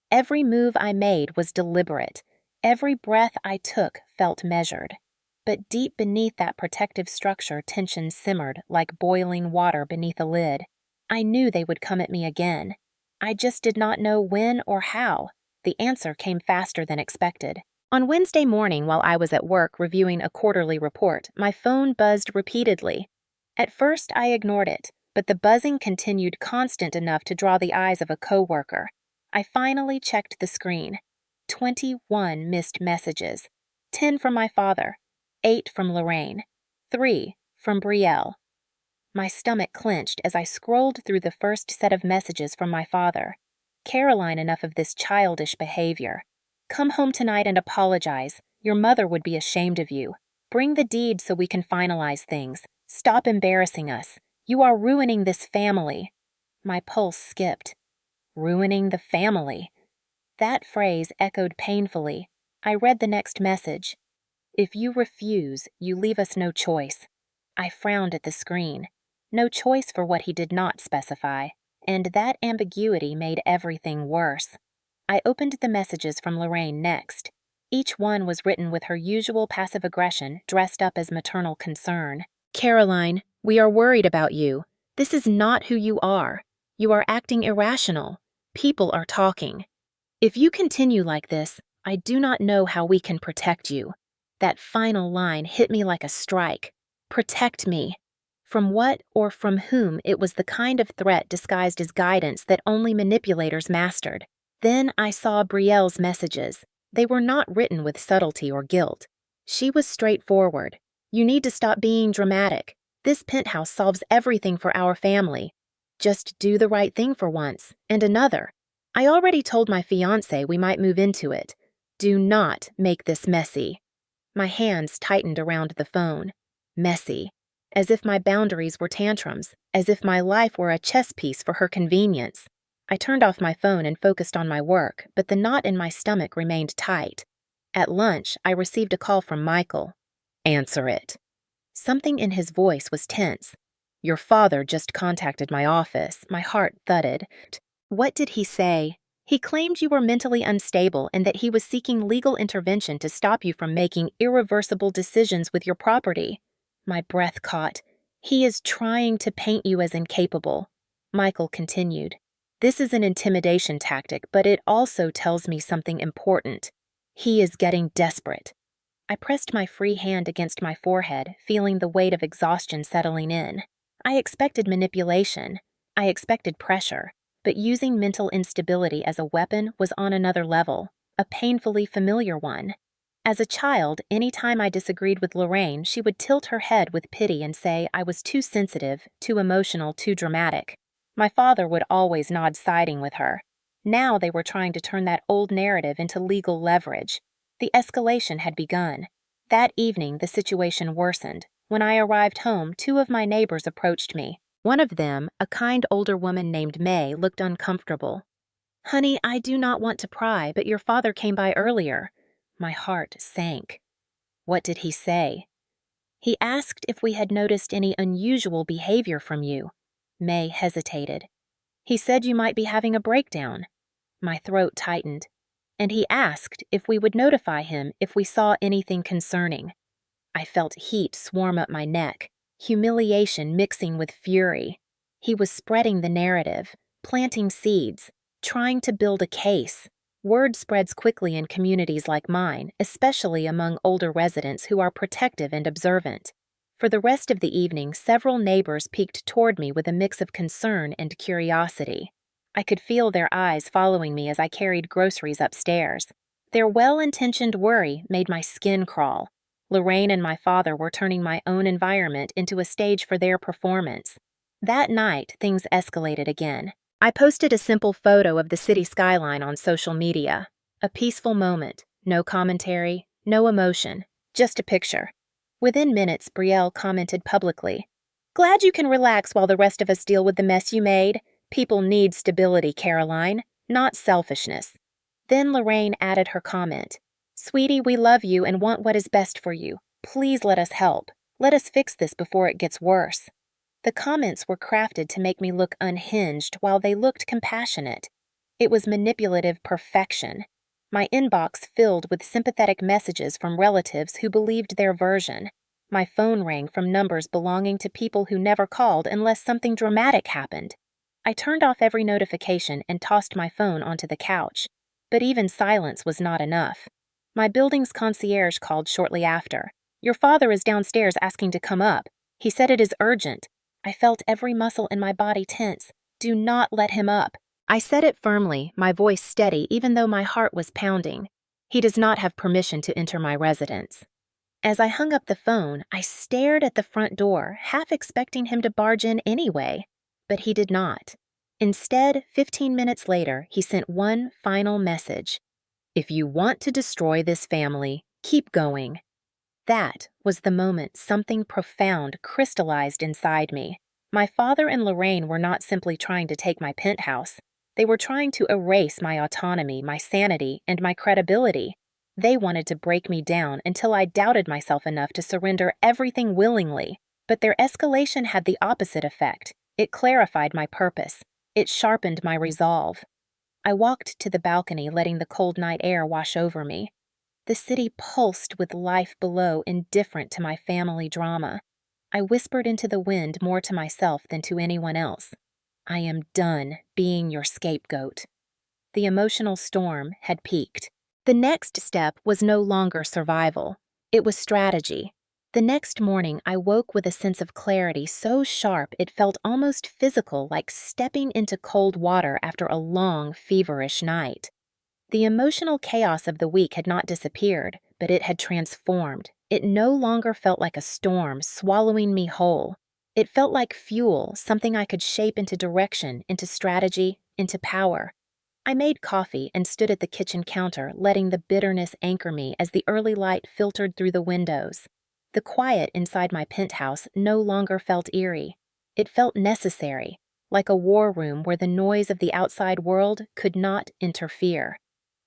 Every move I made was deliberate. Every breath I took felt measured. But deep beneath that protective structure, tension simmered like boiling water beneath a lid. I knew they would come at me again. I just did not know when or how. The answer came faster than expected. On Wednesday morning, while I was at work reviewing a quarterly report, my phone buzzed repeatedly. At first, I ignored it, but the buzzing continued constant enough to draw the eyes of a coworker. I finally checked the screen. 21 missed messages. 10 from my father. 8 from Lorraine. 3 from Brielle. My stomach clenched as I scrolled through the first set of messages from my father. Caroline, enough of this childish behavior. Come home tonight and apologize. Your mother would be ashamed of you. Bring the deed so we can finalize things. Stop embarrassing us. You are ruining this family. My pulse skipped. Ruining the family. That phrase echoed painfully. I read the next message. If you refuse, you leave us no choice. I frowned at the screen. No choice for what he did not specify, and that ambiguity made everything worse. I opened the messages from Lorraine next. Each one was written with her usual passive aggression dressed up as maternal concern. Caroline, we are worried about you. This is not who you are. You are acting irrational. People are talking. If you continue like this, I do not know how we can protect you. That final line hit me like a strike. Protect me. From what or from whom, it was the kind of threat disguised as guidance that only manipulators mastered. Then I saw Brielle's messages. They were not written with subtlety or guilt. She was straightforward. You need to stop being dramatic. This penthouse solves everything for our family. Just do the right thing for once, and another. I already told my fiancé we might move into it. Do not make this messy. My hands tightened around the phone. Messy. As if my boundaries were tantrums, as if my life were a chess piece for her convenience. I turned off my phone and focused on my work, but the knot in my stomach remained tight. At lunch, I received a call from Michael. Answer it. Something in his voice was tense. Your father just contacted my office. My heart thudded. What did he say? He claimed you were mentally unstable and that he was seeking legal intervention to stop you from making irreversible decisions with your property. My breath caught. He is trying to paint you as incapable. Michael continued. This is an intimidation tactic, but it also tells me something important. He is getting desperate. I pressed my free hand against my forehead, feeling the weight of exhaustion settling in. I expected manipulation. I expected pressure. But using mental instability as a weapon was on another level, a painfully familiar one. As a child, any time I disagreed with Lorraine, she would tilt her head with pity and say I was too sensitive, too emotional, too dramatic. My father would always nod siding with her. Now they were trying to turn that old narrative into legal leverage. The escalation had begun. That evening, the situation worsened. When I arrived home, 2 of my neighbors approached me. One of them, a kind older woman named May, looked uncomfortable. Honey, I do not want to pry, but your father came by earlier. My heart sank. What did he say? He asked if we had noticed any unusual behavior from you. May hesitated. He said you might be having a breakdown. My throat tightened. And he asked if we would notify him if we saw anything concerning. I felt heat swarm up my neck, humiliation mixing with fury. He was spreading the narrative, planting seeds, trying to build a case. Word spreads quickly in communities like mine, especially among older residents who are protective and observant. For the rest of the evening, several neighbors peeked toward me with a mix of concern and curiosity. I could feel their eyes following me as I carried groceries upstairs. Their well-intentioned worry made my skin crawl. Lorraine and my father were turning my own environment into a stage for their performance. That night, things escalated again. I posted a simple photo of the city skyline on social media. A peaceful moment, no commentary, no emotion, just a picture. Within minutes, Brielle commented publicly, "Glad you can relax while the rest of us deal with the mess you made. People need stability, Caroline, not selfishness." Then Lorraine added her comment, "Sweetie, we love you and want what is best for you. Please let us help. Let us fix this before it gets worse." The comments were crafted to make me look unhinged while they looked compassionate. It was manipulative perfection. My inbox filled with sympathetic messages from relatives who believed their version. My phone rang from numbers belonging to people who never called unless something dramatic happened. I turned off every notification and tossed my phone onto the couch. But even silence was not enough. My building's concierge called shortly after. "Your father is downstairs asking to come up. He said it is urgent." I felt every muscle in my body tense. "Do not let him up." I said it firmly, my voice steady even though my heart was pounding. "He does not have permission to enter my residence." As I hung up the phone, I stared at the front door, half expecting him to barge in anyway. But he did not. Instead, 15 minutes later, he sent one final message. "If you want to destroy this family, keep going." That was the moment something profound crystallized inside me. My father and Lorraine were not simply trying to take my penthouse. They were trying to erase my autonomy, my sanity, and my credibility. They wanted to break me down until I doubted myself enough to surrender everything willingly. But their escalation had the opposite effect. It clarified my purpose. It sharpened my resolve. I walked to the balcony, letting the cold night air wash over me. The city pulsed with life below, indifferent to my family drama. I whispered into the wind more to myself than to anyone else. "I am done being your scapegoat." The emotional storm had peaked. The next step was no longer survival. It was strategy. The next morning, I woke with a sense of clarity so sharp it felt almost physical, like stepping into cold water after a long, feverish night. The emotional chaos of the week had not disappeared, but it had transformed. It no longer felt like a storm swallowing me whole. It felt like fuel, something I could shape into direction, into strategy, into power. I made coffee and stood at the kitchen counter, letting the bitterness anchor me as the early light filtered through the windows. The quiet inside my penthouse no longer felt eerie. It felt necessary, like a war room where the noise of the outside world could not interfere.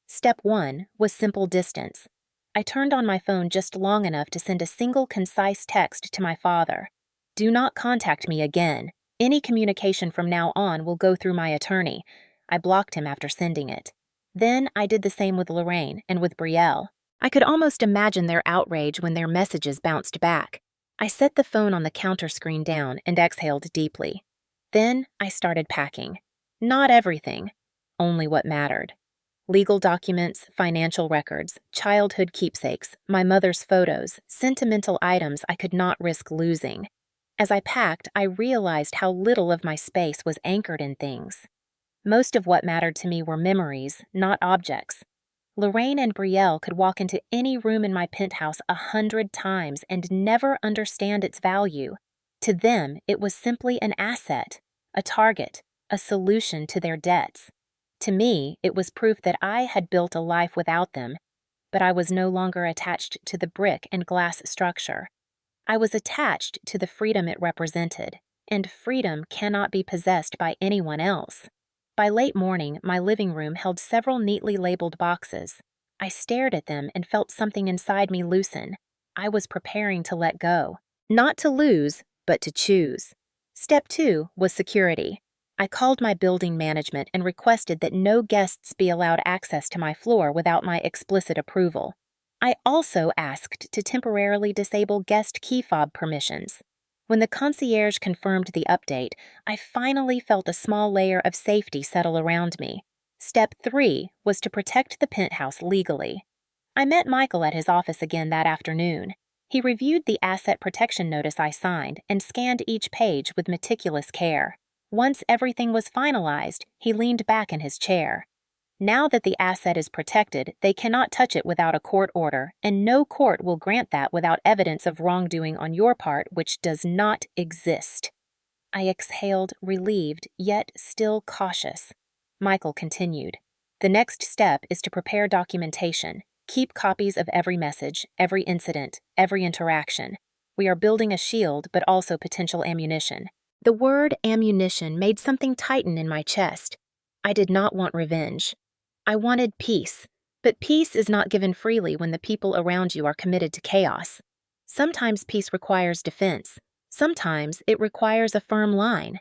Step 1 was simple distance. I turned on my phone just long enough to send a single concise text to my father. Do not contact me again. Any communication from now on will go through my attorney. I blocked him after sending it. Then I did the same with Lorraine and with Brielle. I could almost imagine their outrage when their messages bounced back. I set the phone on the counter screen down and exhaled deeply. Then I started packing. Not everything, only what mattered. Legal documents, financial records, childhood keepsakes, my mother's photos, sentimental items I could not risk losing. As I packed, I realized how little of my space was anchored in things. Most of what mattered to me were memories, not objects. Lorraine and Brielle could walk into any room in my penthouse 100 times and never understand its value. To them, it was simply an asset, a target, a solution to their debts. To me, it was proof that I had built a life without them, but I was no longer attached to the brick and glass structure. I was attached to the freedom it represented, and freedom cannot be possessed by anyone else. By late morning, my living room held several neatly labeled boxes. I stared at them and felt something inside me loosen. I was preparing to let go. Not to lose, but to choose. Step 2 was security. I called my building management and requested that no guests be allowed access to my floor without my explicit approval. I also asked to temporarily disable guest key fob permissions. When the concierge confirmed the update, I finally felt a small layer of safety settle around me. Step 3 was to protect the penthouse legally. I met Michael at his office again that afternoon. He reviewed the asset protection notice I signed and scanned each page with meticulous care. Once everything was finalized, he leaned back in his chair. Now that the asset is protected, they cannot touch it without a court order, and no court will grant that without evidence of wrongdoing on your part, which does not exist. I exhaled, relieved, yet still cautious. Michael continued. The next step is to prepare documentation. Keep copies of every message, every incident, every interaction. We are building a shield, but also potential ammunition. The word ammunition made something tighten in my chest. I did not want revenge. I wanted peace, but peace is not given freely when the people around you are committed to chaos. Sometimes peace requires defense. Sometimes it requires a firm line.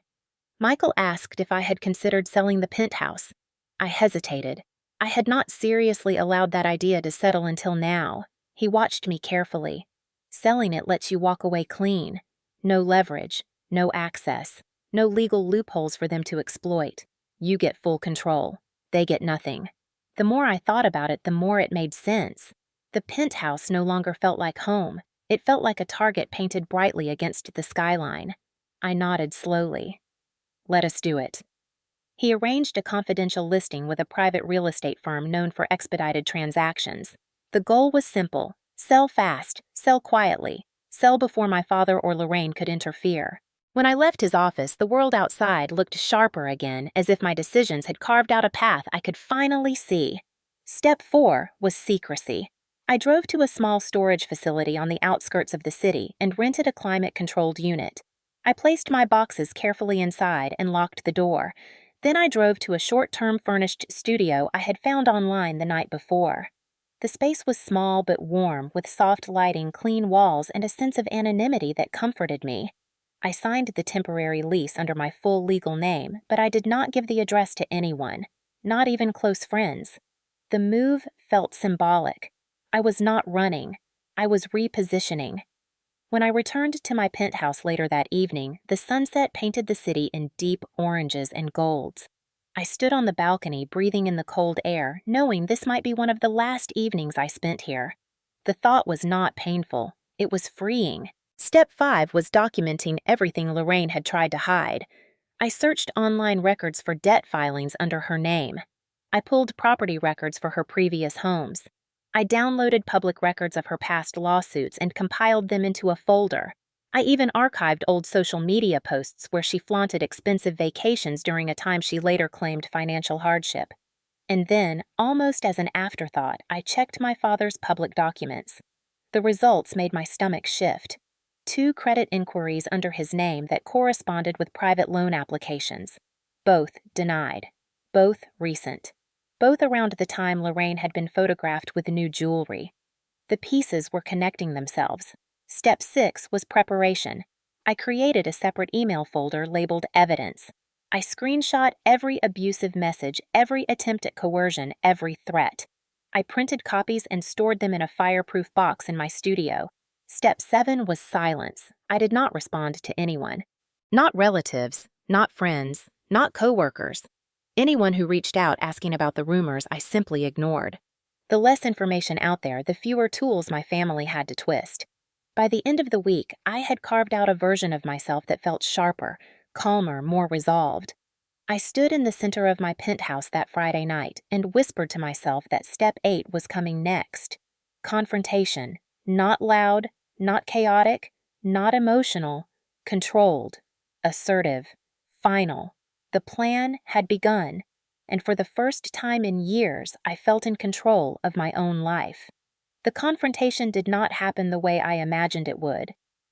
Michael asked if I had considered selling the penthouse. I hesitated. I had not seriously allowed that idea to settle until now. He watched me carefully. Selling it lets you walk away clean. No leverage, no access, no legal loopholes for them to exploit. You get full control. They get nothing. The more I thought about it, the more it made sense. The penthouse no longer felt like home. It felt like a target painted brightly against the skyline. I nodded slowly. Let us do it. He arranged a confidential listing with a private real estate firm known for expedited transactions. The goal was simple. Sell fast, sell quietly, sell before my father or Lorraine could interfere. When I left his office, the world outside looked sharper again, as if my decisions had carved out a path I could finally see. Step 4 was secrecy. I drove to a small storage facility on the outskirts of the city and rented a climate-controlled unit. I placed my boxes carefully inside and locked the door. Then I drove to a short-term furnished studio I had found online the night before. The space was small but warm, with soft lighting, clean walls, and a sense of anonymity that comforted me. I signed the temporary lease under my full legal name, but I did not give the address to anyone, not even close friends. The move felt symbolic. I was not running. I was repositioning. When I returned to my penthouse later that evening, the sunset painted the city in deep oranges and golds. I stood on the balcony, breathing in the cold air, knowing this might be one of the last evenings I spent here. The thought was not painful. It was freeing. Step 5 was documenting everything Lorraine had tried to hide. I searched online records for debt filings under her name. I pulled property records for her previous homes. I downloaded public records of her past lawsuits and compiled them into a folder. I even archived old social media posts where she flaunted expensive vacations during a time she later claimed financial hardship. And then, almost as an afterthought, I checked my father's public documents. The results made my stomach shift. 2 credit inquiries under his name that corresponded with private loan applications. Both denied. Both recent. Both around the time Lorraine had been photographed with new jewelry. The pieces were connecting themselves. Step 6 was preparation. I created a separate email folder labeled Evidence. I screenshot every abusive message, every attempt at coercion, every threat. I printed copies and stored them in a fireproof box in my studio. Step 7 was silence. I did not respond to anyone. Not relatives, not friends, not coworkers. Anyone who reached out asking about the rumors, I simply ignored. The less information out there, the fewer tools my family had to twist. By the end of the week, I had carved out a version of myself that felt sharper, calmer, more resolved. I stood in the center of my penthouse that Friday night and whispered to myself that Step 8 was coming next. Confrontation. Not loud, not chaotic, not emotional, controlled, assertive, final. The plan had begun, and for the first time in years, I felt in control of my own life. The confrontation did not happen the way I imagined it would.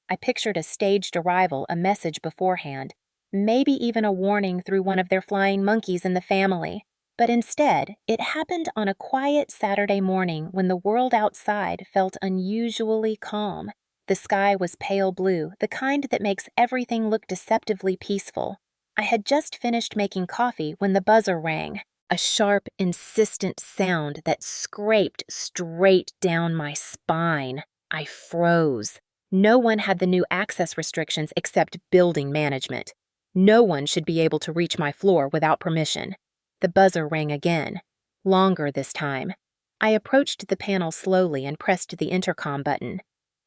I pictured a staged arrival, a message beforehand, maybe even a warning through one of their flying monkeys in the family. But instead, it happened on a quiet Saturday morning when the world outside felt unusually calm. The sky was pale blue, the kind that makes everything look deceptively peaceful. I had just finished making coffee when the buzzer rang, a sharp, insistent sound that scraped straight down my spine. I froze. No one had the new access restrictions except building management. No one should be able to reach my floor without permission. The buzzer rang again, longer this time. I approached the panel slowly and pressed the intercom button.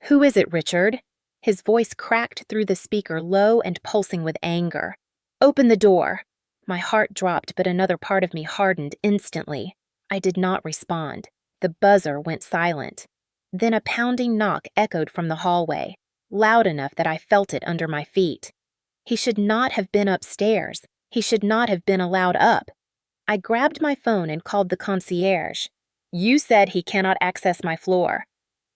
"Who is it, Richard?" His voice cracked through the speaker, low and pulsing with anger. "Open the door." My heart dropped, but another part of me hardened instantly. I did not respond. The buzzer went silent. Then a pounding knock echoed from the hallway, loud enough that I felt it under my feet. He should not have been upstairs. He should not have been allowed up. I grabbed my phone and called the concierge. "You said he cannot access my floor."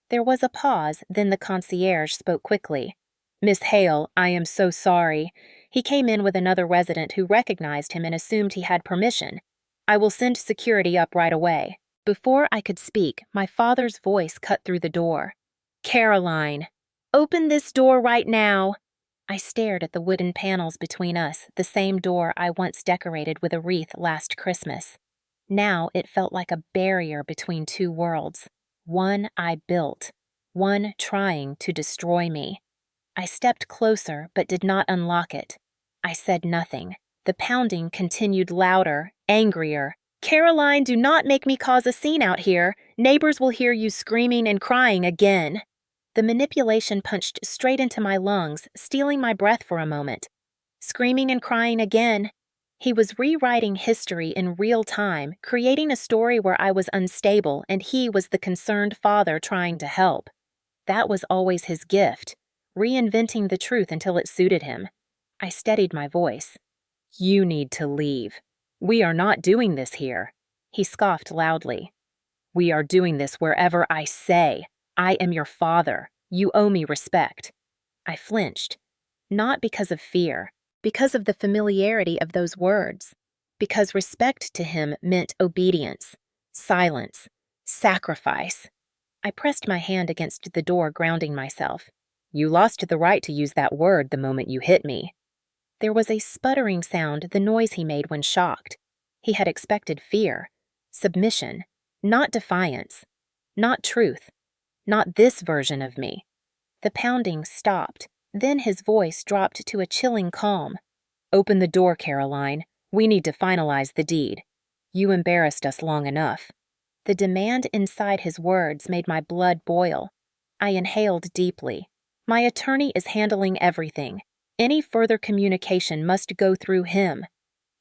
There was a pause, then the concierge spoke quickly. "Miss Hale, I am so sorry." He came in with another resident who recognized him and assumed he had permission. "I will send security up right away." Before I could speak, my father's voice cut through the door. "Caroline, open this door right now." I stared at the wooden panels between us, the same door I once decorated with a wreath last Christmas. Now it felt like a barrier between 2 worlds. One I built, one trying to destroy me. I stepped closer but did not unlock it. I said nothing. The pounding continued louder, angrier. "Caroline, do not make me cause a scene out here. Neighbors will hear you screaming and crying again." The manipulation punched straight into my lungs, stealing my breath for a moment. Screaming and crying again. He was rewriting history in real time, creating a story where I was unstable and he was the concerned father trying to help. That was always his gift, reinventing the truth until it suited him. I steadied my voice. "You need to leave. We are not doing this here." He scoffed loudly. "We are doing this wherever I say. I am your father. You owe me respect." I flinched, not because of fear, because of the familiarity of those words, because respect to him meant obedience, silence, sacrifice. I pressed my hand against the door, grounding myself. "You lost the right to use that word the moment you hit me." There was a sputtering sound, the noise he made when shocked. He had expected fear, submission, not defiance, not truth. Not this version of me. The pounding stopped. Then his voice dropped to a chilling calm. "Open the door, Caroline. We need to finalize the deed. You embarrassed us long enough." The demand inside his words made my blood boil. I inhaled deeply. My attorney is handling everything. Any further communication must go through him.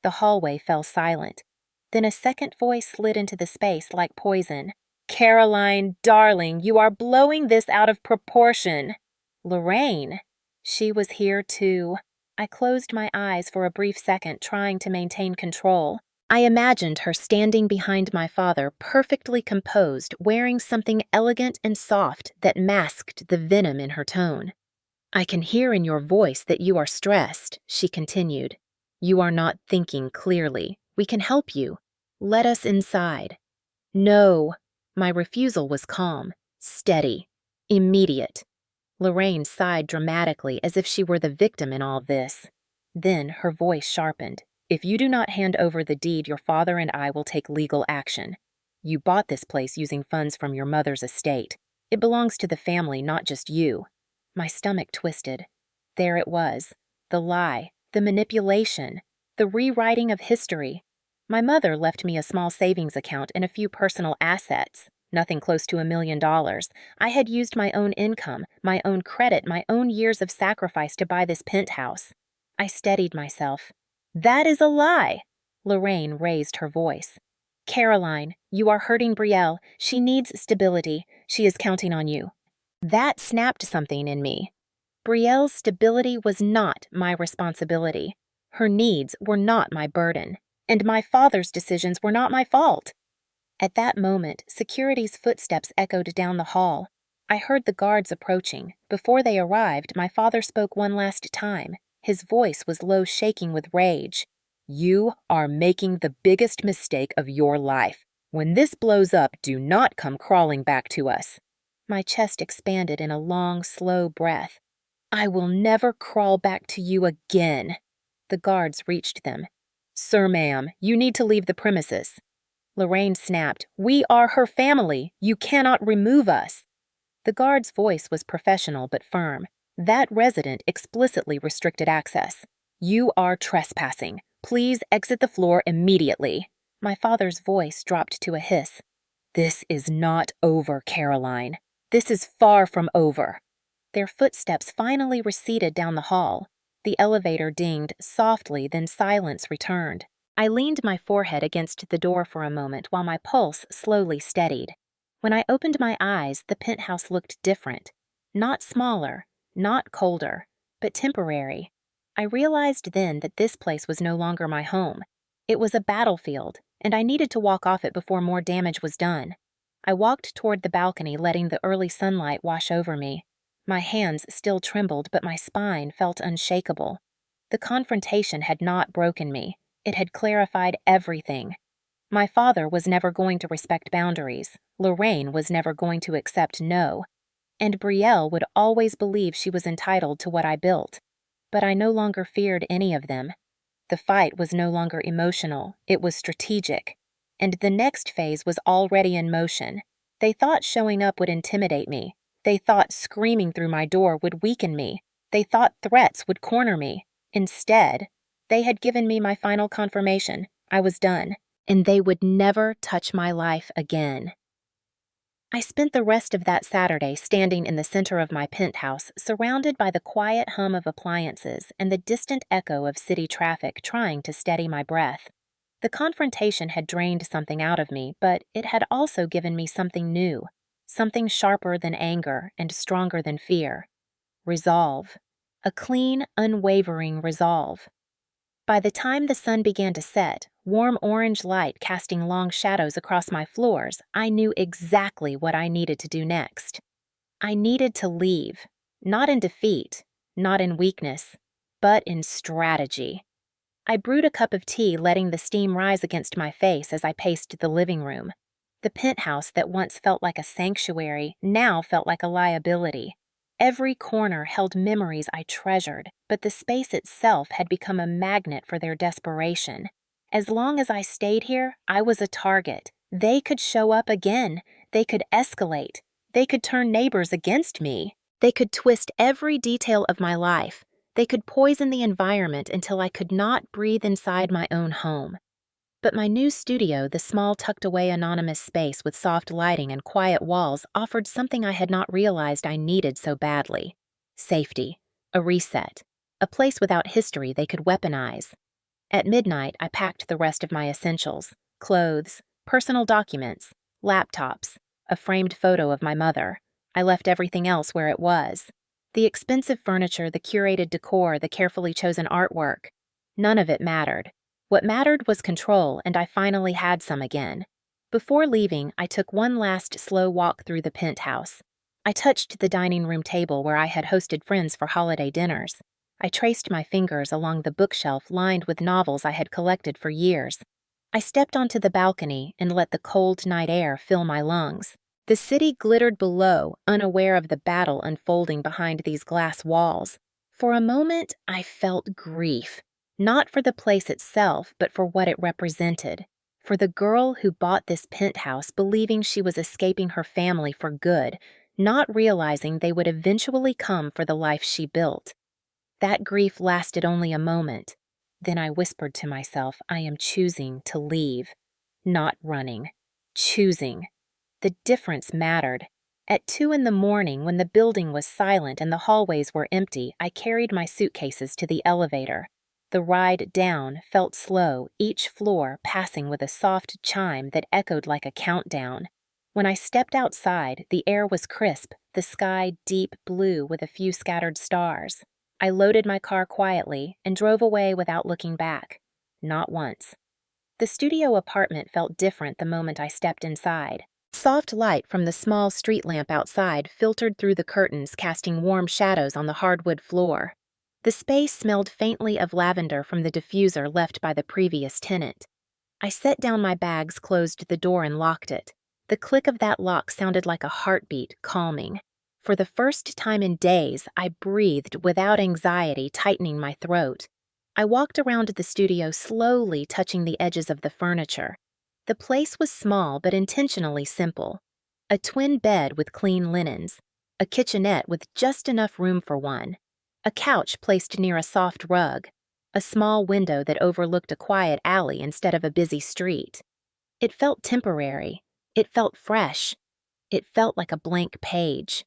The hallway fell silent. Then a second voice slid into the space like poison. Caroline, darling, you are blowing this out of proportion. Lorraine. She was here too. I closed my eyes for a brief second, trying to maintain control. I imagined her standing behind my father, perfectly composed, wearing something elegant and soft that masked the venom in her tone. I can hear in your voice that you are stressed, she continued. You are not thinking clearly. We can help you. Let us inside. No. My refusal was calm, steady, immediate. Lorraine sighed dramatically as if she were the victim in all this. Then her voice sharpened. If you do not hand over the deed, your father and I will take legal action. You bought this place using funds from your mother's estate. It belongs to the family, not just you. My stomach twisted. There it was. The lie, the manipulation, the rewriting of history. My mother left me a small savings account and a few personal assets. Nothing close to $1 million. I had used my own income, my own credit, my own years of sacrifice to buy this penthouse. I steadied myself. That is a lie. Lorraine raised her voice. Caroline, you are hurting Brielle. She needs stability. She is counting on you. That snapped something in me. Brielle's stability was not my responsibility. Her needs were not my burden. And my father's decisions were not my fault. At that moment, security's footsteps echoed down the hall. I heard the guards approaching. Before they arrived, my father spoke one last time. His voice was low, shaking with rage. You are making the biggest mistake of your life. When this blows up, do not come crawling back to us. My chest expanded in a long, slow breath. I will never crawl back to you again. The guards reached them. Sir, ma'am, you need to leave the premises. Lorraine snapped, We are her family. You cannot remove us. The guard's voice was professional but firm. That resident explicitly restricted access. You are trespassing. Please exit the floor immediately. My father's voice dropped to a hiss. This is not over, Caroline. This is far from over. Their footsteps finally receded down the hall. The elevator dinged softly, then silence returned. I leaned my forehead against the door for a moment while my pulse slowly steadied. When I opened my eyes, the penthouse looked different. Not smaller, not colder, but temporary. I realized then that this place was no longer my home. It was a battlefield, and I needed to walk off it before more damage was done. I walked toward the balcony, letting the early sunlight wash over me. My hands still trembled, but my spine felt unshakable. The confrontation had not broken me. It had clarified everything. My father was never going to respect boundaries. Lorraine was never going to accept no. And Brielle would always believe she was entitled to what I built. But I no longer feared any of them. The fight was no longer emotional. It was strategic. And the next phase was already in motion. They thought showing up would intimidate me. They thought screaming through my door would weaken me. They thought threats would corner me. Instead, they had given me my final confirmation. I was done, and they would never touch my life again. I spent the rest of that Saturday standing in the center of my penthouse, surrounded by the quiet hum of appliances and the distant echo of city traffic, trying to steady my breath. The confrontation had drained something out of me, but it had also given me something new, something sharper than anger and stronger than fear. Resolve. A clean, unwavering resolve. By the time the sun began to set, warm orange light casting long shadows across my floors, I knew exactly what I needed to do next. I needed to leave, not in defeat, not in weakness, but in strategy. I brewed a cup of tea, letting the steam rise against my face as I paced the living room. The penthouse that once felt like a sanctuary now felt like a liability. Every corner held memories I treasured, but the space itself had become a magnet for their desperation. As long as I stayed here, I was a target. They could show up again. They could escalate. They could turn neighbors against me. They could twist every detail of my life. They could poison the environment until I could not breathe inside my own home. But my new studio, the small tucked-away anonymous space with soft lighting and quiet walls, offered something I had not realized I needed so badly. Safety, a reset, a place without history they could weaponize. At midnight, I packed the rest of my essentials: clothes, personal documents, laptops, a framed photo of my mother. I left everything else where it was. The expensive furniture, the curated decor, the carefully chosen artwork. None of it mattered. What mattered was control, and I finally had some again. Before leaving, I took one last slow walk through the penthouse. I touched the dining room table where I had hosted friends for holiday dinners. I traced my fingers along the bookshelf lined with novels I had collected for years. I stepped onto the balcony and let the cold night air fill my lungs. The city glittered below, unaware of the battle unfolding behind these glass walls. For a moment, I felt grief. Not for the place itself, but for what it represented. For the girl who bought this penthouse believing she was escaping her family for good, not realizing they would eventually come for the life she built. That grief lasted only a moment. Then I whispered to myself, I am choosing to leave. Not running. Choosing. The difference mattered. At 2 a.m, when the building was silent and the hallways were empty, I carried my suitcases to the elevator. The ride down felt slow, each floor passing with a soft chime that echoed like a countdown. When I stepped outside, the air was crisp, the sky deep blue with a few scattered stars. I loaded my car quietly and drove away without looking back. Not once. The studio apartment felt different the moment I stepped inside. Soft light from the small street lamp outside filtered through the curtains, casting warm shadows on the hardwood floor. The space smelled faintly of lavender from the diffuser left by the previous tenant. I set down my bags, closed the door, and locked it. The click of that lock sounded like a heartbeat, calming. For the first time in days, I breathed without anxiety tightening my throat. I walked around the studio slowly, touching the edges of the furniture. The place was small but intentionally simple. A twin bed with clean linens, a kitchenette with just enough room for one, a couch placed near a soft rug, a small window that overlooked a quiet alley instead of a busy street. It felt temporary. It felt fresh. It felt like a blank page.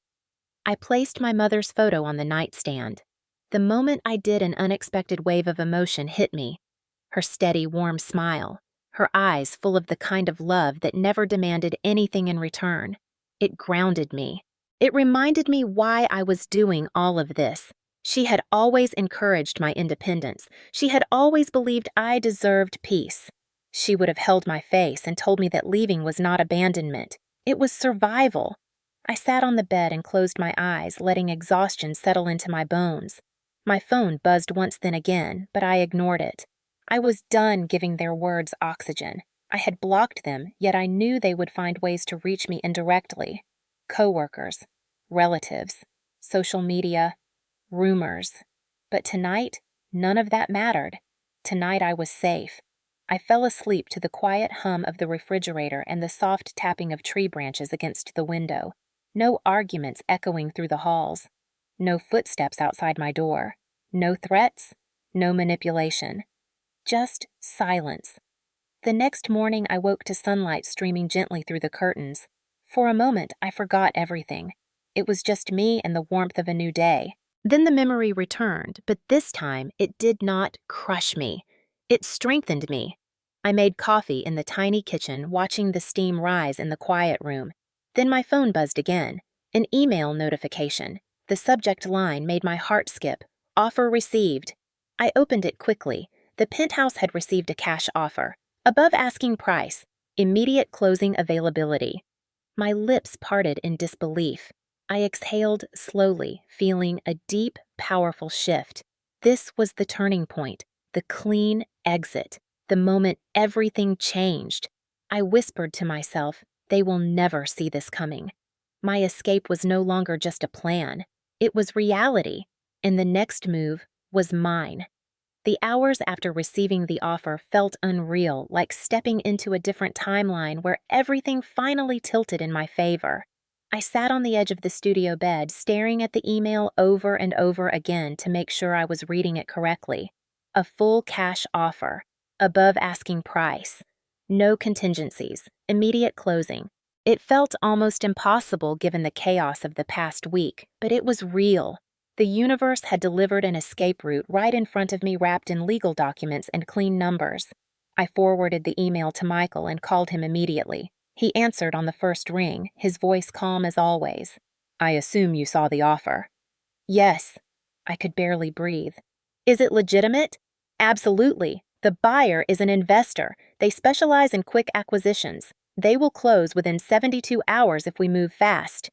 I placed my mother's photo on the nightstand. The moment I did, an unexpected wave of emotion hit me. Her steady, warm smile. Her eyes full of the kind of love that never demanded anything in return. It grounded me. It reminded me why I was doing all of this. She had always encouraged my independence. She had always believed I deserved peace. She would have held my face and told me that leaving was not abandonment. It was survival. I sat on the bed and closed my eyes, letting exhaustion settle into my bones. My phone buzzed once then again, but I ignored it. I was done giving their words oxygen. I had blocked them, yet I knew they would find ways to reach me indirectly. Coworkers, relatives, social media, rumors. But tonight, none of that mattered. Tonight I was safe. I fell asleep to the quiet hum of the refrigerator and the soft tapping of tree branches against the window. No arguments echoing through the halls. No footsteps outside my door. No threats. No manipulation. Just silence. The next morning I woke to sunlight streaming gently through the curtains. For a moment I forgot everything. It was just me and the warmth of a new day. Then the memory returned, but this time it did not crush me. It strengthened me. I made coffee in the tiny kitchen, watching the steam rise in the quiet room. Then my phone buzzed again. An email notification. The subject line made my heart skip. Offer received. I opened it quickly. The Penthouse had received a cash offer. Above asking price. Immediate closing availability. My lips parted in disbelief. I exhaled slowly, feeling a deep, powerful shift. This was the turning point, the clean exit, the moment everything changed. I whispered to myself, they will never see this coming. My escape was no longer just a plan. It was reality, and the next move was mine. The hours after receiving the offer felt unreal, like stepping into a different timeline where everything finally tilted in my favor. I sat on the edge of the studio bed, staring at the email over and over again to make sure I was reading it correctly. A full cash offer. above asking price. No contingencies, immediate closing. It felt almost impossible given the chaos of the past week, but it was real. The universe had delivered an escape route right in front of me, wrapped in legal documents and clean numbers. I forwarded the email to Michael and called him immediately. He answered on the first ring, his voice calm as always. "I assume you saw the offer." "Yes." I could barely breathe. "Is it legitimate?" "Absolutely. The buyer is an investor. They specialize in quick acquisitions. They will close within 72 hours if we move fast."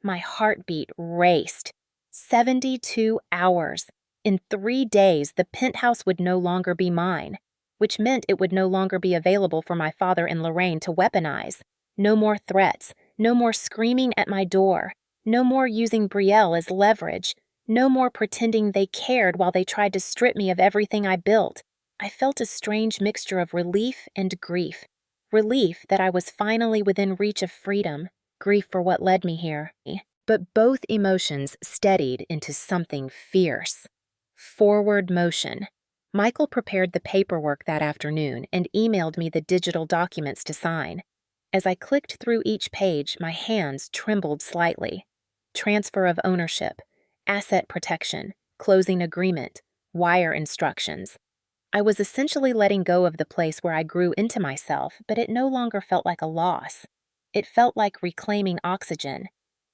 My heartbeat raced. 72 hours. In 3 days, the penthouse would no longer be mine, which meant it would no longer be available for my father and Lorraine to weaponize. No more threats. No more screaming at my door. No more using Brielle as leverage. No more pretending they cared while they tried to strip me of everything I built. I felt a strange mixture of relief and grief. Relief that I was finally within reach of freedom. Grief for what led me here. But both emotions steadied into something fierce. Forward motion. Michael prepared the paperwork that afternoon and emailed me the digital documents to sign. As I clicked through each page, my hands trembled slightly. Transfer of ownership, asset protection, closing agreement, wire instructions. I was essentially letting go of the place where I grew into myself, but it no longer felt like a loss. It felt like reclaiming oxygen.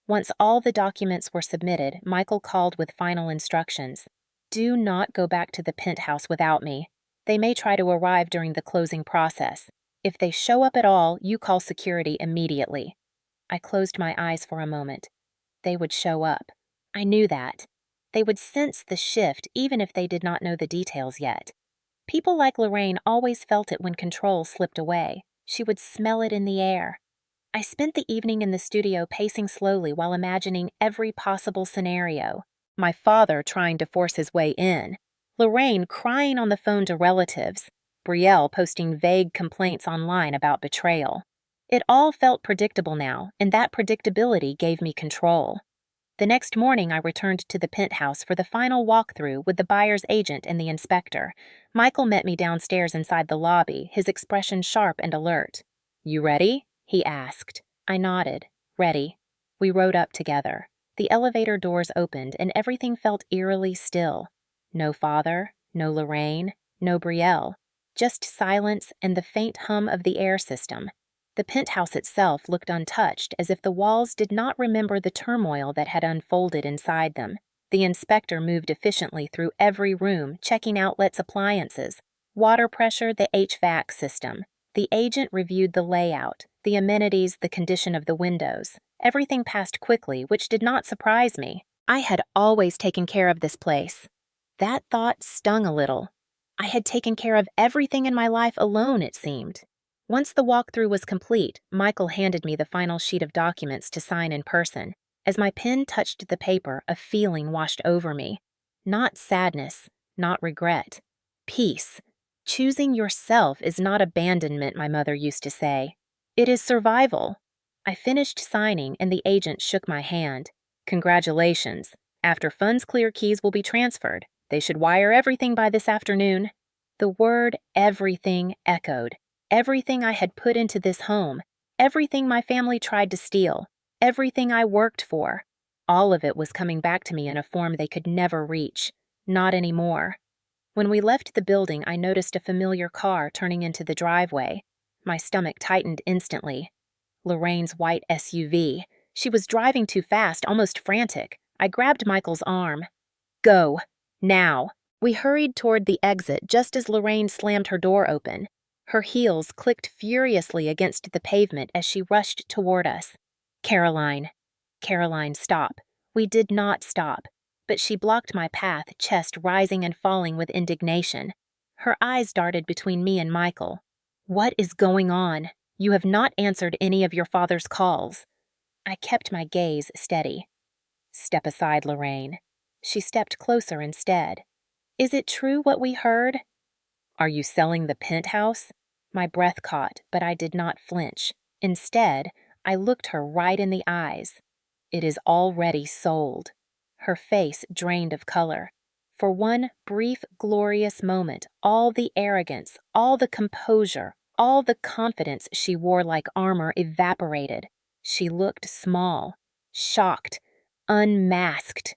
Once all the documents were submitted, Michael called with final instructions. "Do not go back to the penthouse without me. They may try to arrive during the closing process. If they show up at all, you call security immediately." I closed my eyes for a moment. They would show up. I knew that. They would sense the shift even if they did not know the details yet. People like Lorraine always felt it when control slipped away. She would smell it in the air. I spent the evening in the studio pacing slowly while imagining every possible scenario. My father trying to force his way in. Lorraine crying on the phone to relatives. Brielle posting vague complaints online about betrayal. It all felt predictable now, and that predictability gave me control. The next morning, I returned to the penthouse for the final walkthrough with the buyer's agent and the inspector. Michael met me downstairs inside the lobby, his expression sharp and alert. "You ready?" he asked. I nodded. Ready. We rode up together. The elevator doors opened, and everything felt eerily still. No father, no Lorraine, no Brielle. Just silence and the faint hum of the air system. The penthouse itself looked untouched, as if the walls did not remember the turmoil that had unfolded inside them. The inspector moved efficiently through every room, checking outlets, appliances, water pressure, the HVAC system. The agent reviewed the layout, the amenities, the condition of the windows. Everything passed quickly, which did not surprise me. I had always taken care of this place. That thought stung a little. I had taken care of everything in my life alone, it seemed. Once the walkthrough was complete, Michael handed me the final sheet of documents to sign in person. As my pen touched the paper, a feeling washed over me. Not sadness, not regret. Peace. Choosing yourself is not abandonment, my mother used to say. It is survival. I finished signing, and the agent shook my hand. "Congratulations. After funds clear, keys will be transferred. They should wire everything by this afternoon." The word everything echoed. Everything I had put into this home. Everything my family tried to steal. Everything I worked for. All of it was coming back to me in a form they could never reach. Not anymore. When we left the building, I noticed a familiar car turning into the driveway. My stomach tightened instantly. Lorraine's white SUV. She was driving too fast, almost frantic. I grabbed Michael's arm. "Go. Now." We hurried toward the exit just as Lorraine slammed her door open. Her heels clicked furiously against the pavement as she rushed toward us. "Caroline." "Caroline, stop." We did not stop, but she blocked my path, chest rising and falling with indignation. Her eyes darted between me and Michael. "What is going on? You have not answered any of your father's calls." I kept my gaze steady. "Step aside, Lorraine." She stepped closer instead. "Is it true what we heard?" "Are you selling the penthouse?" My breath caught, but I did not flinch. Instead, I looked her right in the eyes. "It is already sold." Her face drained of color. For one brief, glorious moment, all the arrogance, all the composure, all the confidence she wore like armor evaporated. She looked small, shocked, unmasked.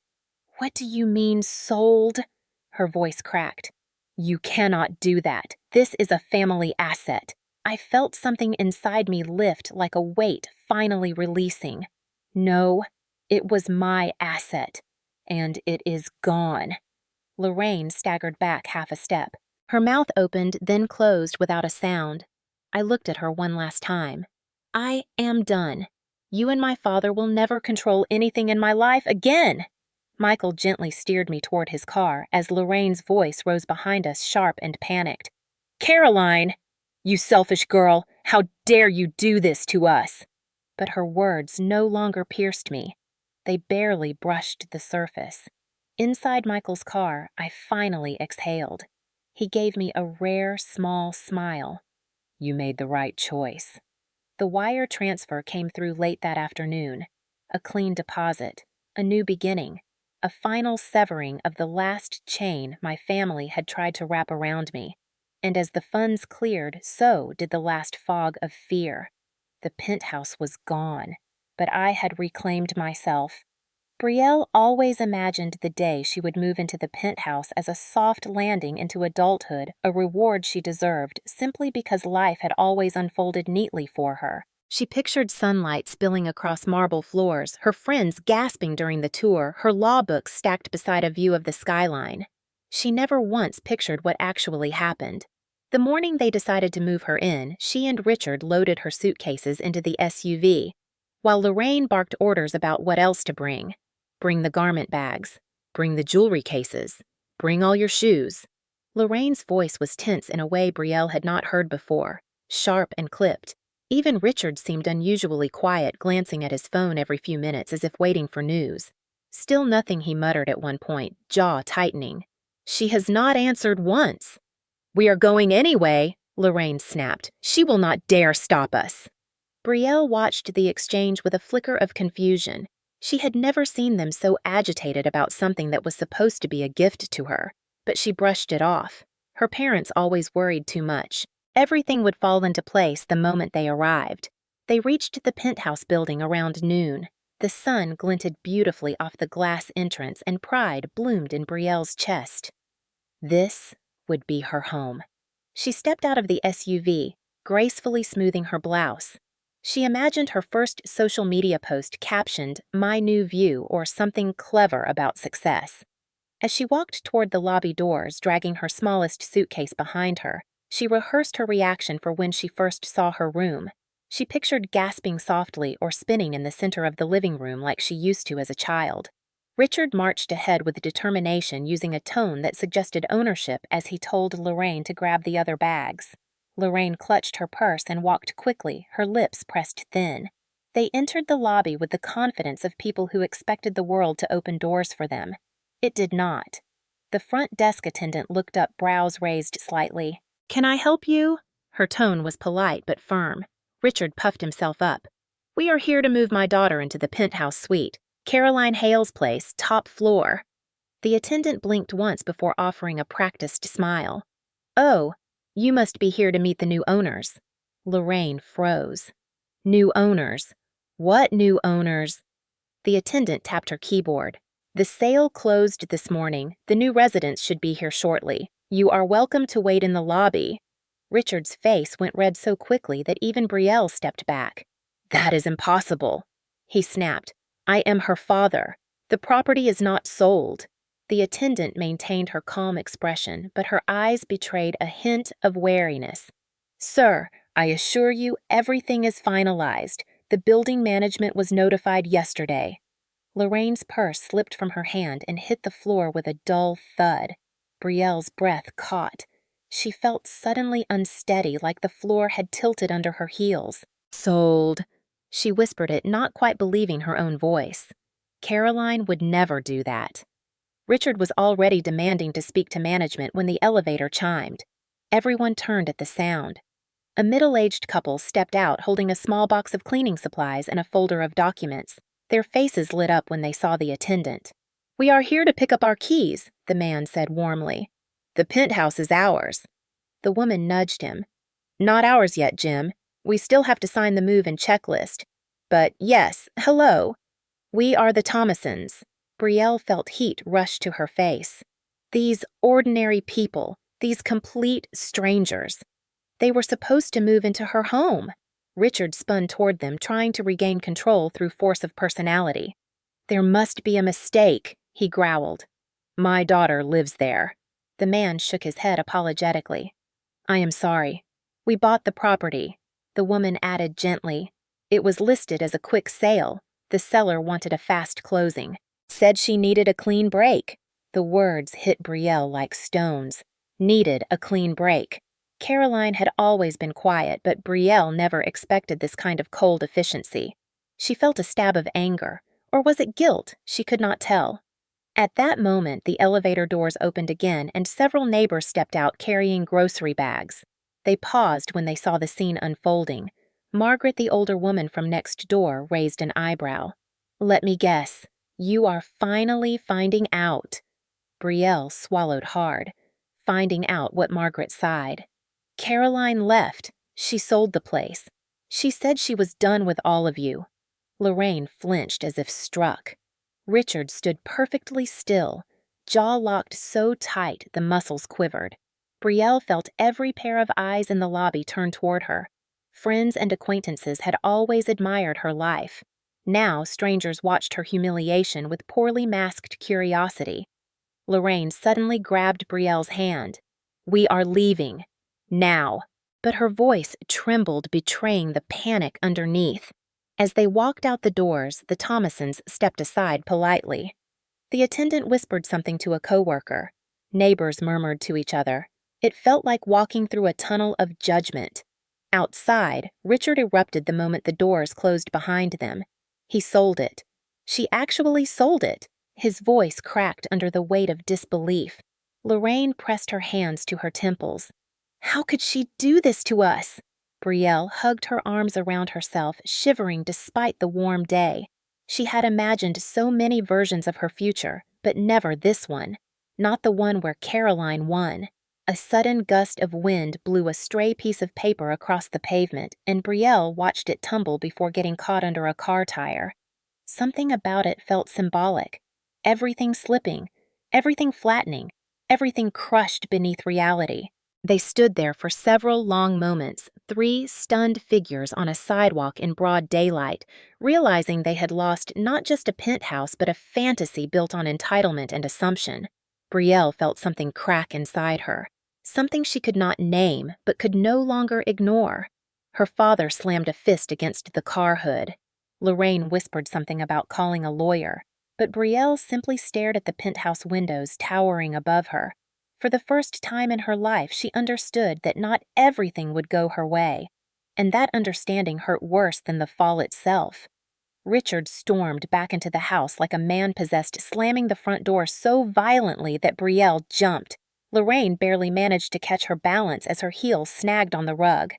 "What do you mean, sold?" Her voice cracked. "You cannot do that. This is a family asset." I felt something inside me lift like a weight finally releasing. No, it was my asset, and it is gone. Lorraine staggered back half a step. Her mouth opened, then closed without a sound. I looked at her one last time. "I am done. You and my father will never control anything in my life again." Michael gently steered me toward his car as Lorraine's voice rose behind us, sharp and panicked. "Caroline! You selfish girl! How dare you do this to us?" But her words no longer pierced me. They barely brushed the surface. Inside Michael's car, I finally exhaled. He gave me a rare, small smile. "You made the right choice." The wire transfer came through late that afternoon. A clean deposit, a new beginning, a final severing of the last chain my family had tried to wrap around me. And as the funds cleared, so did the last fog of fear. The penthouse was gone, but I had reclaimed myself. Brielle always imagined the day she would move into the penthouse as a soft landing into adulthood, a reward she deserved simply because life had always unfolded neatly for her. She pictured sunlight spilling across marble floors, her friends gasping during the tour, her law books stacked beside a view of the skyline. She never once pictured what actually happened. The morning they decided to move her in, she and Richard loaded her suitcases into the SUV, while Lorraine barked orders about what else to bring. Bring the garment bags. Bring the jewelry cases. Bring all your shoes. Lorraine's voice was tense in a way Brielle had not heard before, sharp and clipped. Even Richard seemed unusually quiet, glancing at his phone every few minutes as if waiting for news. Still nothing, he muttered at one point, jaw tightening. "She has not answered once." "We are going anyway," Lorraine snapped. "She will not dare stop us." Brielle watched the exchange with a flicker of confusion. She had never seen them so agitated about something that was supposed to be a gift to her, but she brushed it off. Her parents always worried too much. Everything would fall into place the moment they arrived. They reached the penthouse building around noon. The sun glinted beautifully off the glass entrance and pride bloomed in Brielle's chest. This would be her home. She stepped out of the SUV, gracefully smoothing her blouse. She imagined her first social media post captioned, "My New View," or something clever about success. As she walked toward the lobby doors, dragging her smallest suitcase behind her, she rehearsed her reaction for when she first saw her room. She pictured gasping softly or spinning in the center of the living room like she used to as a child. Richard marched ahead with determination, using a tone that suggested ownership as he told Lorraine to grab the other bags. Lorraine clutched her purse and walked quickly, her lips pressed thin. They entered the lobby with the confidence of people who expected the world to open doors for them. It did not. The front desk attendant looked up, brows raised slightly. "Can I help you?" Her tone was polite but firm. Richard puffed himself up. "We are here to move my daughter into the penthouse suite. Caroline Hale's place, top floor." The attendant blinked once before offering a practiced smile. "Oh, you must be here to meet the new owners." Lorraine froze. New owners? What new owners? The attendant tapped her keyboard. "The sale closed this morning. The new residents should be here shortly. You are welcome to wait in the lobby." Richard's face went red so quickly that even Brielle stepped back. "That is impossible," he snapped. "I am her father. The property is not sold." The attendant maintained her calm expression, but her eyes betrayed a hint of wariness. "Sir, I assure you everything is finalized. The building management was notified yesterday." Lorraine's purse slipped from her hand and hit the floor with a dull thud. Brielle's breath caught. She felt suddenly unsteady, like the floor had tilted under her heels. "Sold." She whispered it, not quite believing her own voice. Caroline would never do that. Richard was already demanding to speak to management when the elevator chimed. Everyone turned at the sound. A middle-aged couple stepped out holding a small box of cleaning supplies and a folder of documents. Their faces lit up when they saw the attendant. "We are here to pick up our keys," the man said warmly. "The penthouse is ours." The woman nudged him. "Not ours yet, Jim. We still have to sign the move-in checklist. But yes, hello. We are the Thomasons." Brielle felt heat rush to her face. These ordinary people, these complete strangers. They were supposed to move into her home. Richard spun toward them, trying to regain control through force of personality. "There must be a mistake," he growled. "My daughter lives there." The man shook his head apologetically. "I am sorry. We bought the property," the woman added gently. "It was listed as a quick sale. The seller wanted a fast closing. Said she needed a clean break." The words hit Brielle like stones. Needed a clean break. Caroline had always been quiet, but Brielle never expected this kind of cold efficiency. She felt a stab of anger, or was it guilt? She could not tell. At that moment, the elevator doors opened again and several neighbors stepped out carrying grocery bags. They paused when they saw the scene unfolding. Margaret, the older woman from next door, raised an eyebrow. "Let me guess. You are finally finding out." Brielle swallowed hard, finding out what Margaret sighed. "Caroline left. She sold the place. She said she was done with all of you." Lorraine flinched as if struck. Richard stood perfectly still, jaw locked so tight the muscles quivered. Brielle felt every pair of eyes in the lobby turn toward her. Friends and acquaintances had always admired her life. Now strangers watched her humiliation with poorly masked curiosity. Lorraine suddenly grabbed Brielle's hand. "We are leaving. Now." But her voice trembled, betraying the panic underneath. As they walked out the doors, the Thomasons stepped aside politely. The attendant whispered something to a coworker. Neighbors murmured to each other. It felt like walking through a tunnel of judgment. Outside, Richard erupted the moment the doors closed behind them. He sold it. She actually sold it. His voice cracked under the weight of disbelief. Lorraine pressed her hands to her temples. "How could she do this to us?" Brielle hugged her arms around herself, shivering despite the warm day. She had imagined so many versions of her future, but never this one. Not the one where Caroline won. A sudden gust of wind blew a stray piece of paper across the pavement, and Brielle watched it tumble before getting caught under a car tire. Something about it felt symbolic. Everything slipping, everything flattening, everything crushed beneath reality. They stood there for several long moments, three stunned figures on a sidewalk in broad daylight, realizing they had lost not just a penthouse but a fantasy built on entitlement and assumption. Brielle felt something crack inside her, something she could not name but could no longer ignore. Her father slammed a fist against the car hood. Lorraine whispered something about calling a lawyer, but Brielle simply stared at the penthouse windows towering above her. For the first time in her life, she understood that not everything would go her way, and that understanding hurt worse than the fall itself. Richard stormed back into the house like a man possessed, slamming the front door so violently that Brielle jumped. Lorraine barely managed to catch her balance as her heels snagged on the rug.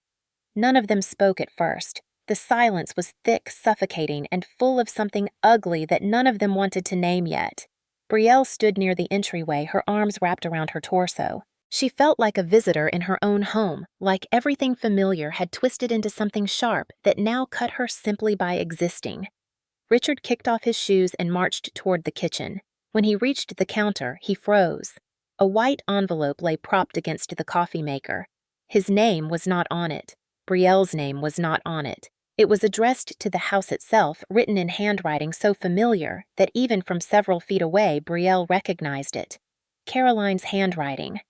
None of them spoke at first. The silence was thick, suffocating, and full of something ugly that none of them wanted to name yet. Brielle stood near the entryway, her arms wrapped around her torso. She felt like a visitor in her own home, like everything familiar had twisted into something sharp that now cut her simply by existing. Richard kicked off his shoes and marched toward the kitchen. When he reached the counter, he froze. A white envelope lay propped against the coffee maker. His name was not on it. Brielle's name was not on it. It was addressed to the house itself, written in handwriting so familiar that even from several feet away, Brielle recognized it. Caroline's handwriting.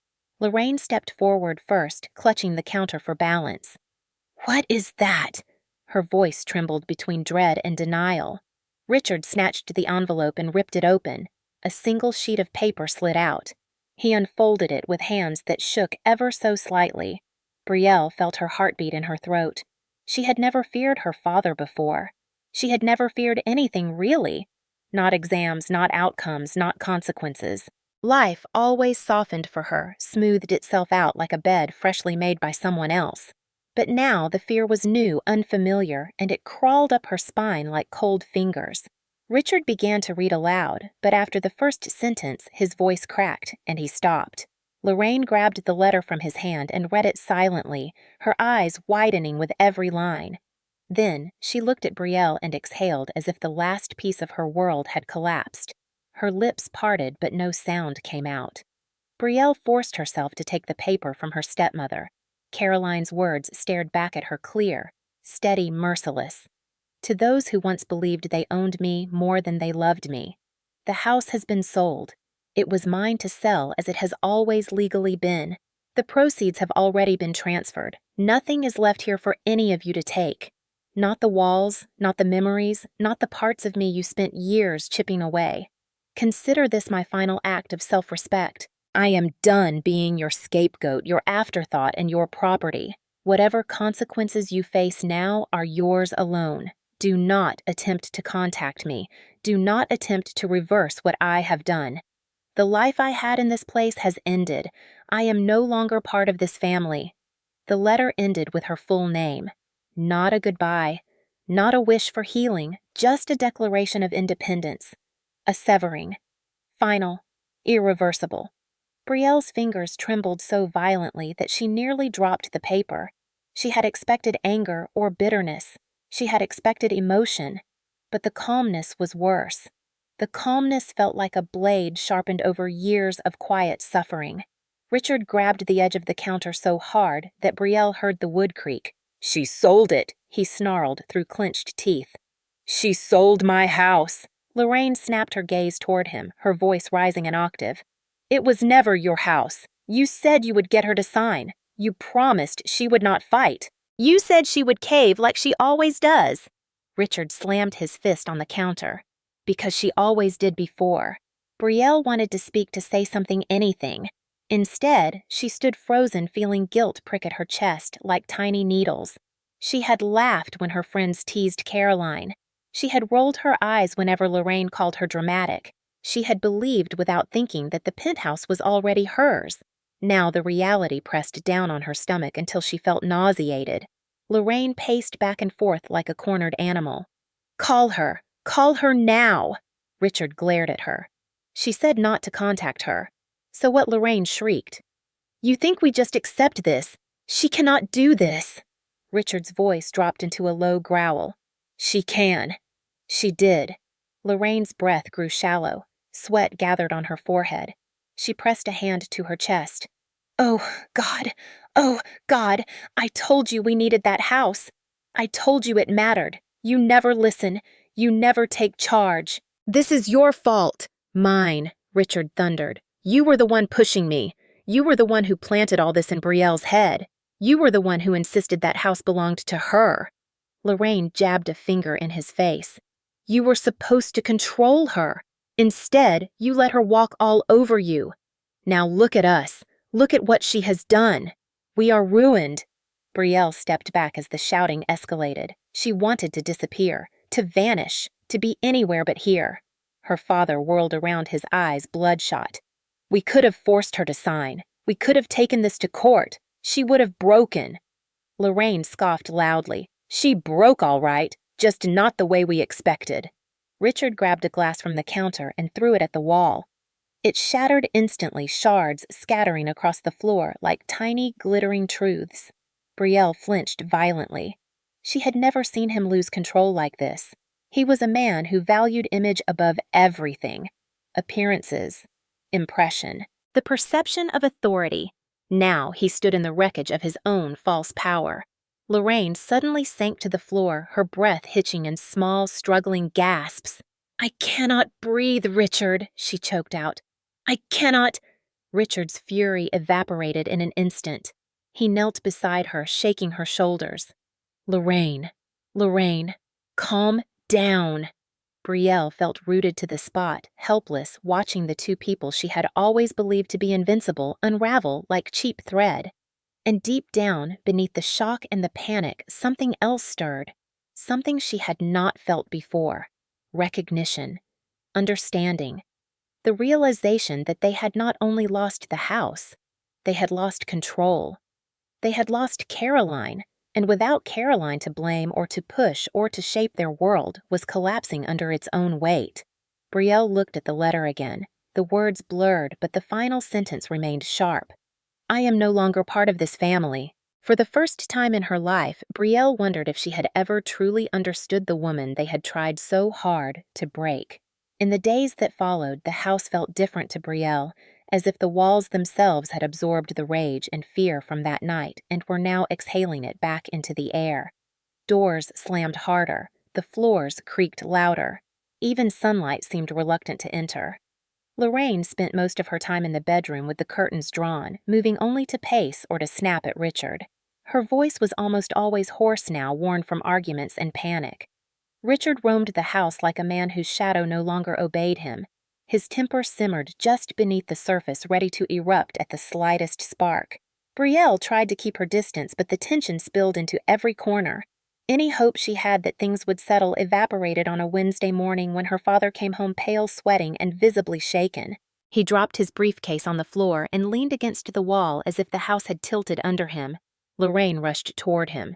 Lorraine stepped forward first, clutching the counter for balance. "What is that?" Her voice trembled between dread and denial. Richard snatched the envelope and ripped it open. A single sheet of paper slid out. He unfolded it with hands that shook ever so slightly. Brielle felt her heartbeat in her throat. She had never feared her father before. She had never feared anything, really. Not exams, not outcomes, not consequences. Life always softened for her, smoothed itself out like a bed freshly made by someone else. But now the fear was new, unfamiliar, and it crawled up her spine like cold fingers. Richard began to read aloud, but after the first sentence, his voice cracked, and he stopped. Lorraine grabbed the letter from his hand and read it silently, her eyes widening with every line. Then she looked at Brielle and exhaled as if the last piece of her world had collapsed. Her lips parted, but no sound came out. Brielle forced herself to take the paper from her stepmother. Caroline's words stared back at her clear, steady, merciless. To those who once believed they owned me more than they loved me, the house has been sold. It was mine to sell as it has always legally been. The proceeds have already been transferred. Nothing is left here for any of you to take. Not the walls, not the memories, not the parts of me you spent years chipping away. Consider this my final act of self-respect. I am done being your scapegoat, your afterthought, and your property. Whatever consequences you face now are yours alone. Do not attempt to contact me. Do not attempt to reverse what I have done. The life I had in this place has ended. I am no longer part of this family. The letter ended with her full name. Not a goodbye, not a wish for healing, just a declaration of independence. A severing. Final. Irreversible. Brielle's fingers trembled so violently that she nearly dropped the paper. She had expected anger or bitterness. She had expected emotion, but the calmness was worse. The calmness felt like a blade sharpened over years of quiet suffering. Richard grabbed the edge of the counter so hard that Brielle heard the wood creak. "She sold it," he snarled through clenched teeth. "She sold my house." Lorraine snapped her gaze toward him, her voice rising an octave. "It was never your house. You said you would get her to sign. You promised she would not fight. You said she would cave like she always does." Richard slammed his fist on the counter. Because she always did before. Brielle wanted to speak, to say something, anything. Instead, she stood frozen, feeling guilt prick at her chest like tiny needles. She had laughed when her friends teased Caroline. She had rolled her eyes whenever Lorraine called her dramatic. She had believed without thinking that the penthouse was already hers. Now the reality pressed down on her stomach until she felt nauseated. Lorraine paced back and forth like a cornered animal. "Call her! Call her now!" Richard glared at her. She said not to contact her. So what? Lorraine shrieked. "You think we just accept this? She cannot do this." Richard's voice dropped into a low growl. "She can." She did. Lorraine's breath grew shallow. Sweat gathered on her forehead. She pressed a hand to her chest. "Oh, God! Oh, God! I told you we needed that house. I told you it mattered. You never listen. You never take charge." "This is your fault." "Mine," Richard thundered. "You were the one pushing me. You were the one who planted all this in Brielle's head. You were the one who insisted that house belonged to her." Lorraine jabbed a finger in his face. "You were supposed to control her. Instead, you let her walk all over you. Now look at us. Look at what she has done. We are ruined." Brielle stepped back as the shouting escalated. She wanted to disappear, to vanish, to be anywhere but here. Her father whirled around, his eyes bloodshot. "We could have forced her to sign. We could have taken this to court. She would have broken." Lorraine scoffed loudly. "She broke all right, just not the way we expected." Richard grabbed a glass from the counter and threw it at the wall. It shattered instantly, shards scattering across the floor like tiny, glittering truths. Brielle flinched violently. She had never seen him lose control like this. He was a man who valued image above everything. Appearances. Impression. The perception of authority. Now he stood in the wreckage of his own false power. Lorraine suddenly sank to the floor, her breath hitching in small, struggling gasps. "I cannot breathe, Richard," she choked out. "I cannot—" Richard's fury evaporated in an instant. He knelt beside her, shaking her shoulders. "Lorraine, Lorraine, calm down." Brielle felt rooted to the spot, helpless, watching the two people she had always believed to be invincible unravel like cheap thread. And deep down, beneath the shock and the panic, something else stirred. Something she had not felt before. Recognition. Understanding. The realization that they had not only lost the house, they had lost control. They had lost Caroline, and without Caroline to blame or to push or to shape their world, was collapsing under its own weight. Brielle looked at the letter again. The words blurred, but the final sentence remained sharp. I am no longer part of this family. For the first time in her life, Brielle wondered if she had ever truly understood the woman they had tried so hard to break. In the days that followed, the house felt different to Brielle, as if the walls themselves had absorbed the rage and fear from that night and were now exhaling it back into the air. Doors slammed harder, the floors creaked louder. Even sunlight seemed reluctant to enter. Lorraine spent most of her time in the bedroom with the curtains drawn, moving only to pace or to snap at Richard. Her voice was almost always hoarse now, worn from arguments and panic. Richard roamed the house like a man whose shadow no longer obeyed him. His temper simmered just beneath the surface, ready to erupt at the slightest spark. Brielle tried to keep her distance, but the tension spilled into every corner. Any hope she had that things would settle evaporated on a Wednesday morning when her father came home pale, sweating, and visibly shaken. He dropped his briefcase on the floor and leaned against the wall as if the house had tilted under him. Lorraine rushed toward him.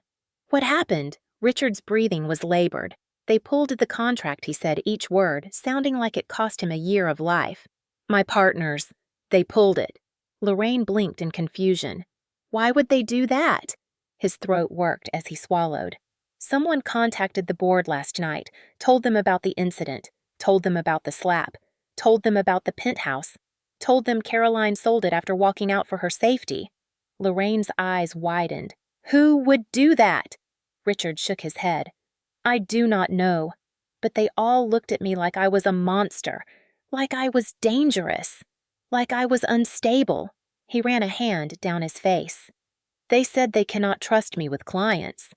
What happened? Richard's breathing was labored. They pulled the contract, he said, each word, sounding like it cost him a year of life. My partners. They pulled it. Lorraine blinked in confusion. Why would they do that? His throat worked as he swallowed. Someone contacted the board last night, told them about the incident, told them about the slap, told them about the penthouse, told them Caroline sold it after walking out for her safety. Lorraine's eyes widened. Who would do that? Richard shook his head. I do not know, but they all looked at me like I was a monster, like I was dangerous, like I was unstable. He ran a hand down his face. They said they cannot trust me with clients.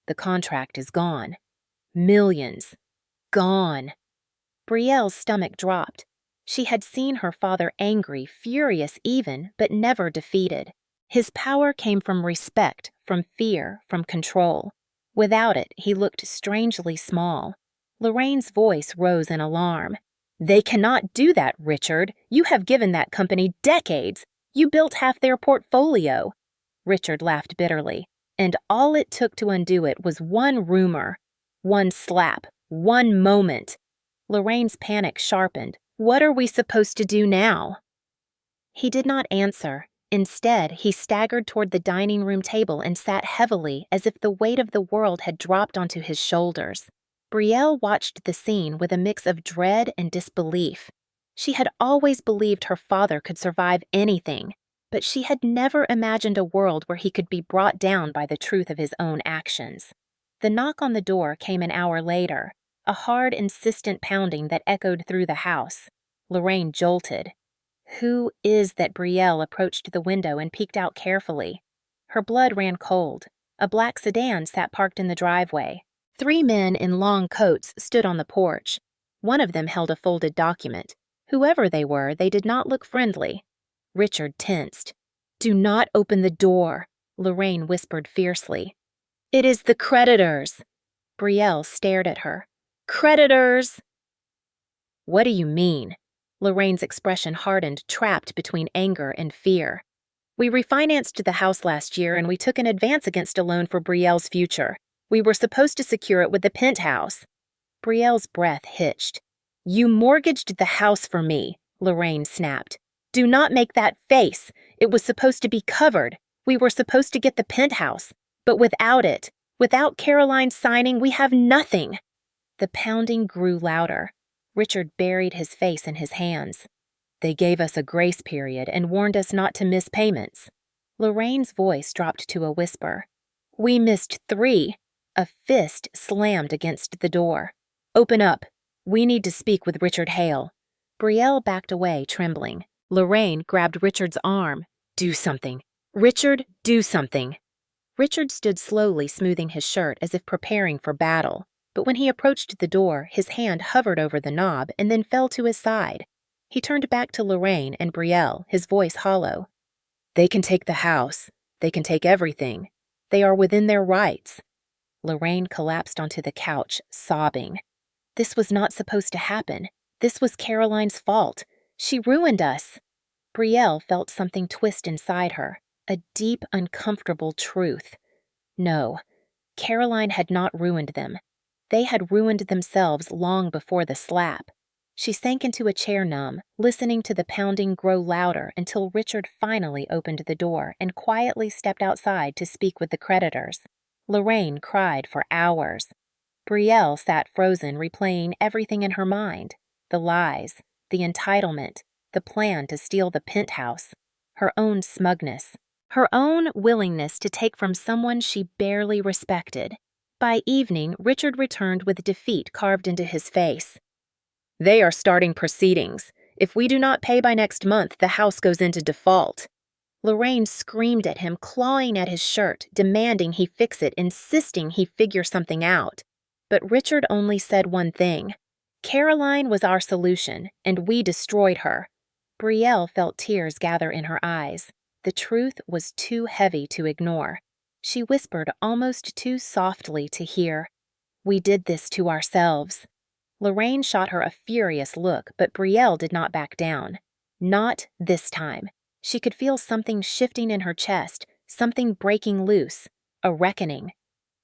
The contract is gone. Millions. Gone. Brielle's stomach dropped. She had seen her father angry, furious even, but never defeated. His power came from respect, from fear, from control. Without it, he looked strangely small. Lorraine's voice rose in alarm. They cannot do that, Richard. You have given that company decades. You built half their portfolio. Richard laughed bitterly. And all it took to undo it was one rumor, one slap, one moment. Lorraine's panic sharpened. What are we supposed to do now? He did not answer. Instead, he staggered toward the dining room table and sat heavily as if the weight of the world had dropped onto his shoulders. Brielle watched the scene with a mix of dread and disbelief. She had always believed her father could survive anything, but she had never imagined a world where he could be brought down by the truth of his own actions. The knock on the door came an hour later, a hard, insistent pounding that echoed through the house. Lorraine jolted. Who is that? Brielle approached the window and peeked out carefully. Her blood ran cold. A black sedan sat parked in the driveway. 3 men in long coats stood on the porch. One of them held a folded document. Whoever they were, they did not look friendly. Richard tensed. Do not open the door, Lorraine whispered fiercely. It is the creditors. Brielle stared at her. Creditors! What do you mean? Lorraine's expression hardened, trapped between anger and fear. We refinanced the house last year and we took an advance against a loan for Brielle's future. We were supposed to secure it with the penthouse. Brielle's breath hitched. You mortgaged the house for me, Lorraine snapped. Do not make that face. It was supposed to be covered. We were supposed to get the penthouse. But without it, without Caroline signing, we have nothing. The pounding grew louder. Richard buried his face in his hands. They gave us a grace period and warned us not to miss payments. Lorraine's voice dropped to a whisper. We missed 3. A fist slammed against the door. Open up. We need to speak with Richard Hale. Brielle backed away, trembling. Lorraine grabbed Richard's arm. Do something. Richard, do something. Richard stood slowly, smoothing his shirt as if preparing for battle. But when he approached the door, his hand hovered over the knob and then fell to his side. He turned back to Lorraine and Brielle, his voice hollow. They can take the house. They can take everything. They are within their rights. Lorraine collapsed onto the couch, sobbing. This was not supposed to happen. This was Caroline's fault. She ruined us. Brielle felt something twist inside her, a deep, uncomfortable truth. No, Caroline had not ruined them. They had ruined themselves long before the slap. She sank into a chair numb, listening to the pounding grow louder until Richard finally opened the door and quietly stepped outside to speak with the creditors. Lorraine cried for hours. Brielle sat frozen, replaying everything in her mind: the lies, the entitlement, the plan to steal the penthouse, her own smugness, her own willingness to take from someone she barely respected. By evening, Richard returned with defeat carved into his face. "They are starting proceedings. If we do not pay by next month, the house goes into default." Lorraine screamed at him, clawing at his shirt, demanding he fix it, insisting he figure something out. But Richard only said one thing: Caroline was our solution, and we destroyed her. Brielle felt tears gather in her eyes. The truth was too heavy to ignore. She whispered almost too softly to hear, "We did this to ourselves." Lorraine shot her a furious look, but Brielle did not back down. Not this time. She could feel something shifting in her chest, something breaking loose, a reckoning.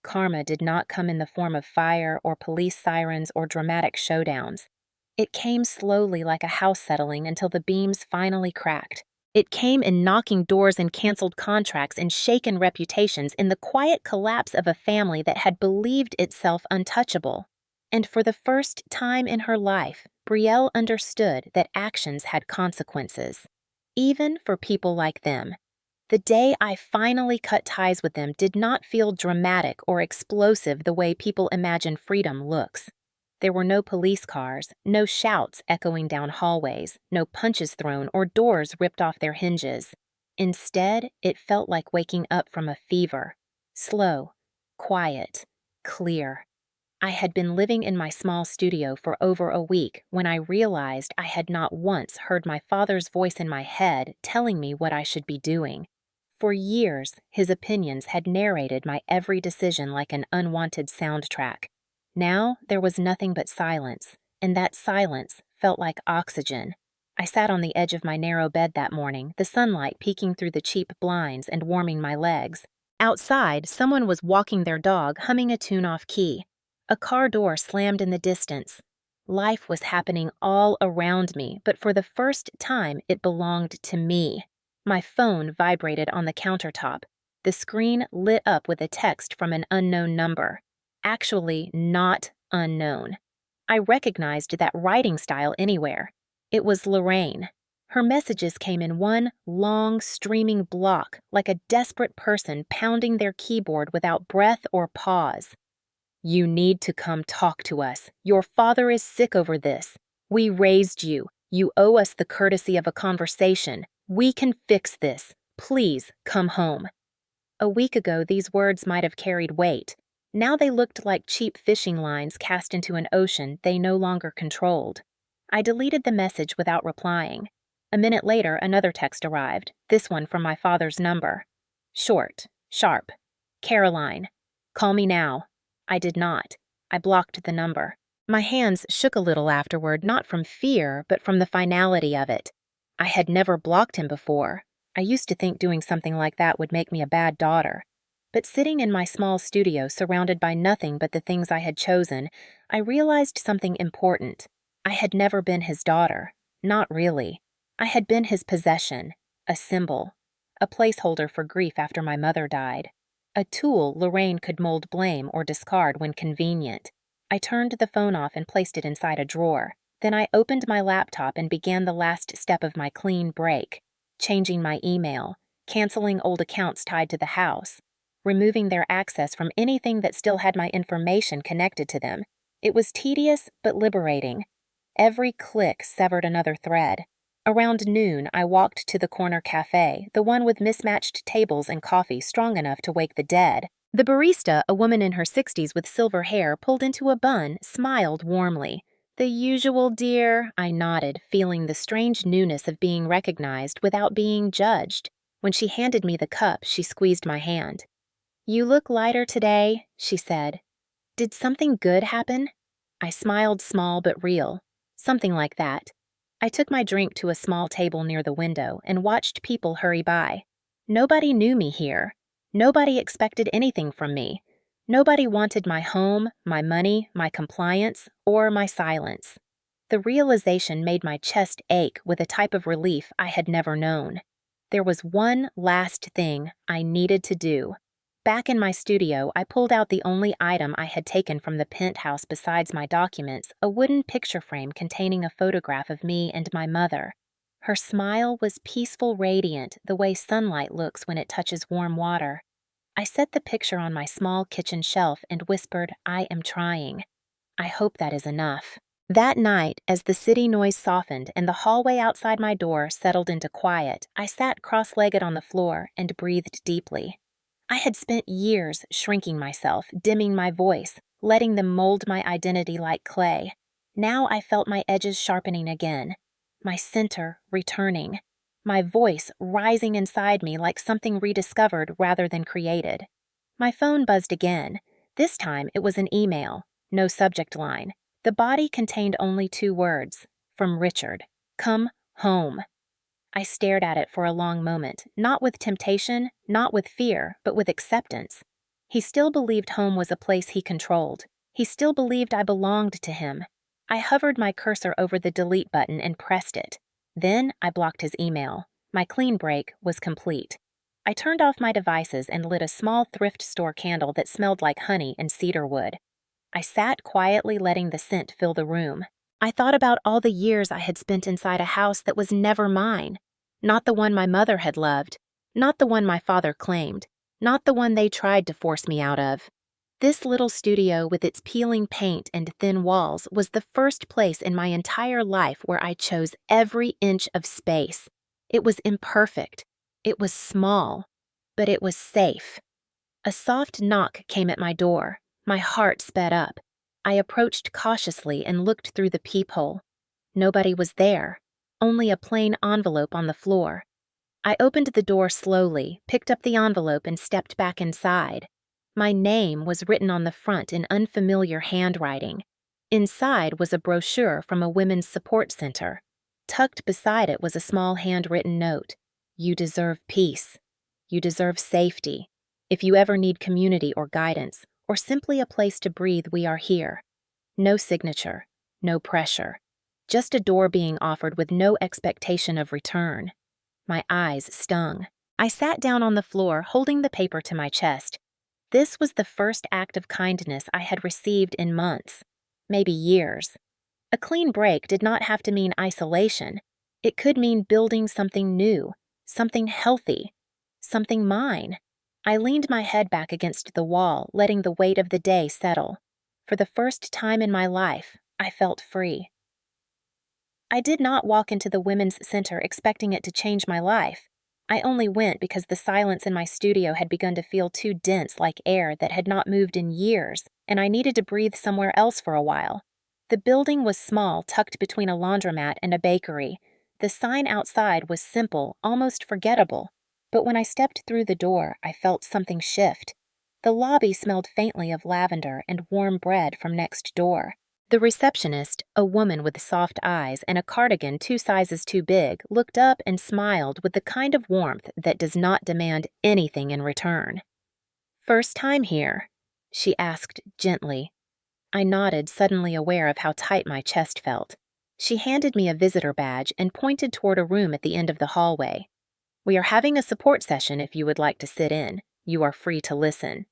Karma did not come in the form of fire or police sirens or dramatic showdowns. It came slowly like a house settling until the beams finally cracked. It came in knocking doors and canceled contracts and shaken reputations, in the quiet collapse of a family that had believed itself untouchable. And for the first time in her life, Brielle understood that actions had consequences, even for people like them. The day I finally cut ties with them did not feel dramatic or explosive the way people imagine freedom looks. There were no police cars, no shouts echoing down hallways, no punches thrown or doors ripped off their hinges. Instead, it felt like waking up from a fever. Slow, quiet, clear. I had been living in my small studio for over a week when I realized I had not once heard my father's voice in my head telling me what I should be doing. For years, his opinions had narrated my every decision like an unwanted soundtrack. Now there was nothing but silence, and that silence felt like oxygen. I sat on the edge of my narrow bed that morning, the sunlight peeking through the cheap blinds and warming my legs. Outside, someone was walking their dog, humming a tune off key. A car door slammed in the distance. Life was happening all around me, but for the first time it belonged to me. My phone vibrated on the countertop. The screen lit up with a text from an unknown number. Actually, not unknown. I recognized that writing style anywhere. It was Lorraine. Her messages came in one long, streaming block, like a desperate person pounding their keyboard without breath or pause. "You need to come talk to us. Your father is sick over this. We raised you. You owe us the courtesy of a conversation. We can fix this. Please come home." A week ago, these words might have carried weight. Now they looked like cheap fishing lines cast into an ocean they no longer controlled. I deleted the message without replying. A minute later, another text arrived, this one from my father's number. Short, sharp. "Caroline. Call me now." I did not. I blocked the number. My hands shook a little afterward, not from fear, but from the finality of it. I had never blocked him before. I used to think doing something like that would make me a bad daughter. But sitting in my small studio, surrounded by nothing but the things I had chosen, I realized something important. I had never been his daughter. Not really. I had been his possession, a symbol, a placeholder for grief after my mother died. A tool Lorraine could mold blame or discard when convenient. I turned the phone off and placed it inside a drawer. Then I opened my laptop and began the last step of my clean break, changing my email, canceling old accounts tied to the house, removing their access from anything that still had my information connected to them. It was tedious but liberating. Every click severed another thread. Around noon, I walked to the corner cafe, the one with mismatched tables and coffee strong enough to wake the dead. The barista, a woman in her 60s with silver hair pulled into a bun, smiled warmly. "The usual, dear," I nodded, feeling the strange newness of being recognized without being judged. When she handed me the cup, she squeezed my hand. "You look lighter today," she said. "Did something good happen?" I smiled, small but real. Something like that. I took my drink to a small table near the window and watched people hurry by. Nobody knew me here. Nobody expected anything from me. Nobody wanted my home, my money, my compliance, or my silence. The realization made my chest ache with a type of relief I had never known. There was one last thing I needed to do. Back in my studio, I pulled out the only item I had taken from the penthouse besides my documents, a wooden picture frame containing a photograph of me and my mother. Her smile was peaceful, radiant, the way sunlight looks when it touches warm water. I set the picture on my small kitchen shelf and whispered, "I am trying. I hope that is enough." That night, as the city noise softened and the hallway outside my door settled into quiet, I sat cross-legged on the floor and breathed deeply. I had spent years shrinking myself, dimming my voice, letting them mold my identity like clay. Now I felt my edges sharpening again, my center returning, my voice rising inside me like something rediscovered rather than created. My phone buzzed again. This time it was an email, no subject line. The body contained only 2 words, from Richard. "Come home." I stared at it for a long moment, not with temptation, not with fear, but with acceptance. He still believed home was a place he controlled. He still believed I belonged to him. I hovered my cursor over the delete button and pressed it. Then I blocked his email. My clean break was complete. I turned off my devices and lit a small thrift store candle that smelled like honey and cedar wood. I sat quietly, letting the scent fill the room. I thought about all the years I had spent inside a house that was never mine. Not the one my mother had loved, not the one my father claimed, not the one they tried to force me out of. This little studio with its peeling paint and thin walls was the first place in my entire life where I chose every inch of space. It was imperfect. It was small. But it was safe. A soft knock came at my door. My heart sped up. I approached cautiously and looked through the peephole. Nobody was there. Only a plain envelope on the floor. I opened the door slowly, picked up the envelope, and stepped back inside. My name was written on the front in unfamiliar handwriting. Inside was a brochure from a women's support center. Tucked beside it was a small handwritten note. "You deserve peace. You deserve safety. If you ever need community or guidance, or simply a place to breathe, we are here." No signature, no pressure. Just a door being offered with no expectation of return. My eyes stung. I sat down on the floor, holding the paper to my chest. This was the first act of kindness I had received in months, maybe years. A clean break did not have to mean isolation. It could mean building something new, something healthy, something mine. I leaned my head back against the wall, letting the weight of the day settle. For the first time in my life, I felt free. I did not walk into the women's center expecting it to change my life. I only went because the silence in my studio had begun to feel too dense, like air that had not moved in years, and I needed to breathe somewhere else for a while. The building was small, tucked between a laundromat and a bakery. The sign outside was simple, almost forgettable. But when I stepped through the door, I felt something shift. The lobby smelled faintly of lavender and warm bread from next door. The receptionist, a woman with soft eyes and a cardigan 2 sizes too big, looked up and smiled with the kind of warmth that does not demand anything in return. "First time here?" she asked gently. I nodded, suddenly aware of how tight my chest felt. She handed me a visitor badge and pointed toward a room at the end of the hallway. "We are having a support session if you would like to sit in. You are free to listen.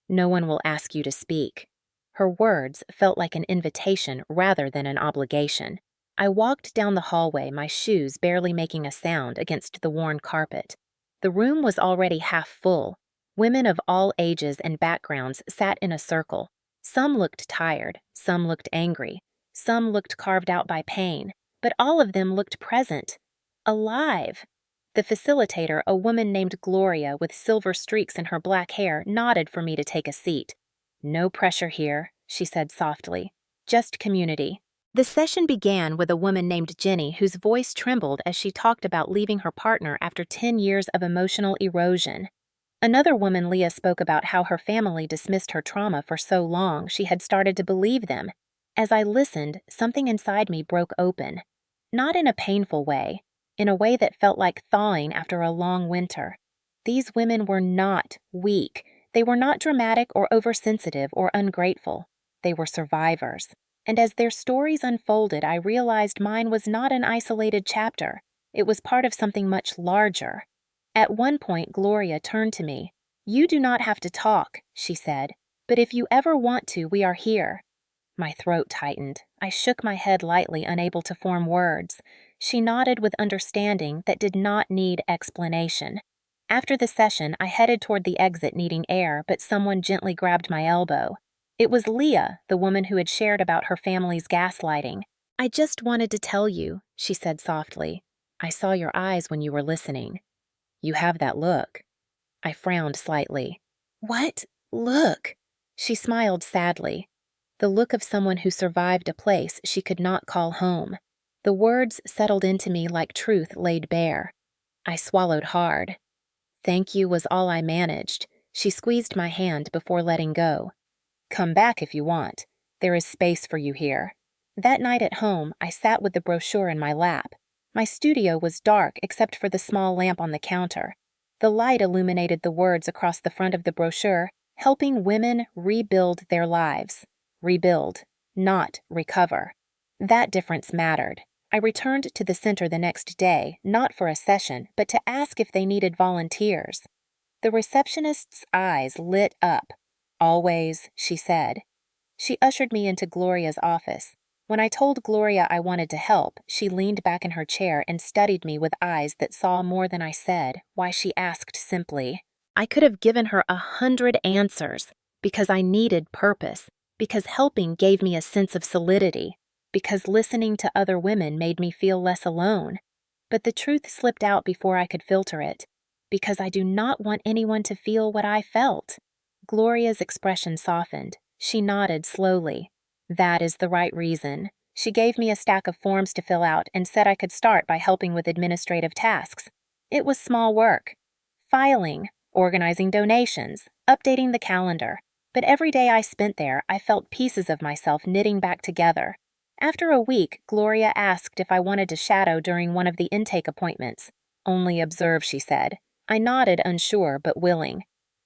No one will ask you to speak." Her words felt like an invitation rather than an obligation. I walked down the hallway, my shoes barely making a sound against the worn carpet. The room was already half full. Women of all ages and backgrounds sat in a circle. Some looked tired, some looked angry, some looked carved out by pain, but all of them looked present, alive. The facilitator, a woman named Gloria with silver streaks in her black hair, nodded for me to take a seat. "No pressure here," she said softly. "Just community." The session began with a woman named Jenny whose voice trembled as she talked about leaving her partner after 10 years of emotional erosion. Another woman, Leah, spoke about how her family dismissed her trauma for so long she had started to believe them. As I listened, something inside me broke open. Not in a painful way, in a way that felt like thawing after a long winter. These women were not weak. They were not dramatic or oversensitive or ungrateful. They were survivors. And as their stories unfolded, I realized mine was not an isolated chapter. It was part of something much larger. At one point, Gloria turned to me. "You do not have to talk," she said, "but if you ever want to, we are here." My throat tightened. I shook my head lightly, unable to form words. She nodded with understanding that did not need explanation. After the session, I headed toward the exit needing air, but someone gently grabbed my elbow. It was Leah, the woman who had shared about her family's gaslighting. "I just wanted to tell you," she said softly. "I saw your eyes when you were listening. You have that look." I frowned slightly. "What look?" She smiled sadly. The look of someone who survived a place she could not call home. The words settled into me like truth laid bare. I swallowed hard. "Thank you" was all I managed. She squeezed my hand before letting go. "Come back if you want. There is space for you here." That night at home, I sat with the brochure in my lap. My studio was dark except for the small lamp on the counter. The light illuminated the words across the front of the brochure, helping women rebuild their lives. Rebuild, not recover. That difference mattered. I returned to the center the next day, not for a session, but to ask if they needed volunteers. The receptionist's eyes lit up. "Always," she said. She ushered me into Gloria's office. When I told Gloria I wanted to help, she leaned back in her chair and studied me with eyes that saw more than I said, why she asked simply. I could have given her 100 answers, because I needed purpose, because helping gave me a sense of solidity, because listening to other women made me feel less alone. But the truth slipped out before I could filter it, because I do not want anyone to feel what I felt. Gloria's expression softened. She nodded slowly. "That is the right reason." She gave me a stack of forms to fill out and said I could start by helping with administrative tasks. It was small work. Filing, organizing donations, updating the calendar. But every day I spent there, I felt pieces of myself knitting back together. After a week, Gloria asked if I wanted to shadow during one of the intake appointments. "Only observe," she said. I nodded, unsure but willing.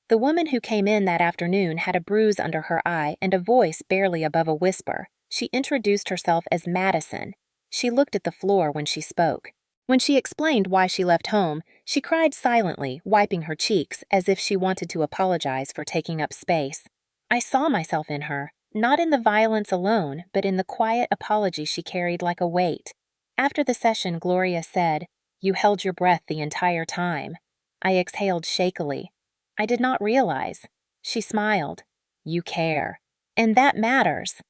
The woman who came in that afternoon had a bruise under her eye and a voice barely above a whisper. She introduced herself as Madison. She looked at the floor when she spoke. When she explained why she left home, she cried silently, wiping her cheeks as if she wanted to apologize for taking up space. I saw myself in her, not in the violence alone, but in the quiet apology she carried like a weight. After the session, Gloria said, "You held your breath the entire time." I exhaled shakily. I did not realize. She smiled. "You care. And that matters."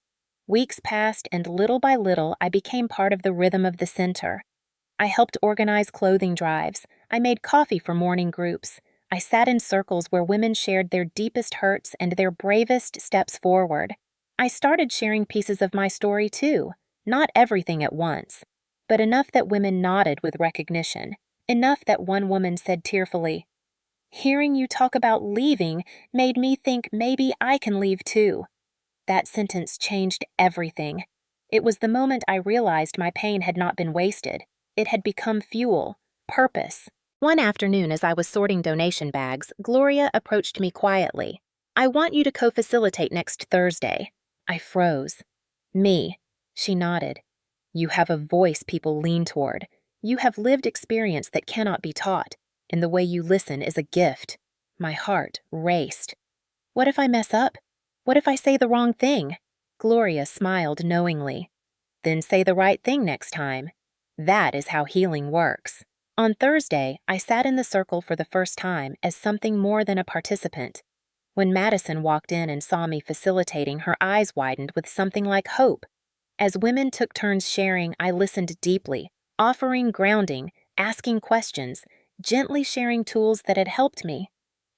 Weeks passed, and little by little, I became part of the rhythm of the center. I helped organize clothing drives. I made coffee for morning groups. I sat in circles where women shared their deepest hurts and their bravest steps forward. I started sharing pieces of my story too, not everything at once, but enough that women nodded with recognition, enough that one woman said tearfully, "Hearing you talk about leaving made me think maybe I can leave too." That sentence changed everything. It was the moment I realized my pain had not been wasted. It had become fuel, purpose. One afternoon, as I was sorting donation bags, Gloria approached me quietly. "I want you to co-facilitate next Thursday." I froze. "Me?" She nodded. "You have a voice people lean toward. You have lived experience that cannot be taught. And the way you listen is a gift." My heart raced. "What if I mess up? What if I say the wrong thing?" Gloria smiled knowingly. "Then say the right thing next time. That is how healing works." On Thursday, I sat in the circle for the first time as something more than a participant. When Madison walked in and saw me facilitating, her eyes widened with something like hope. As women took turns sharing, I listened deeply, offering grounding, asking questions, gently sharing tools that had helped me.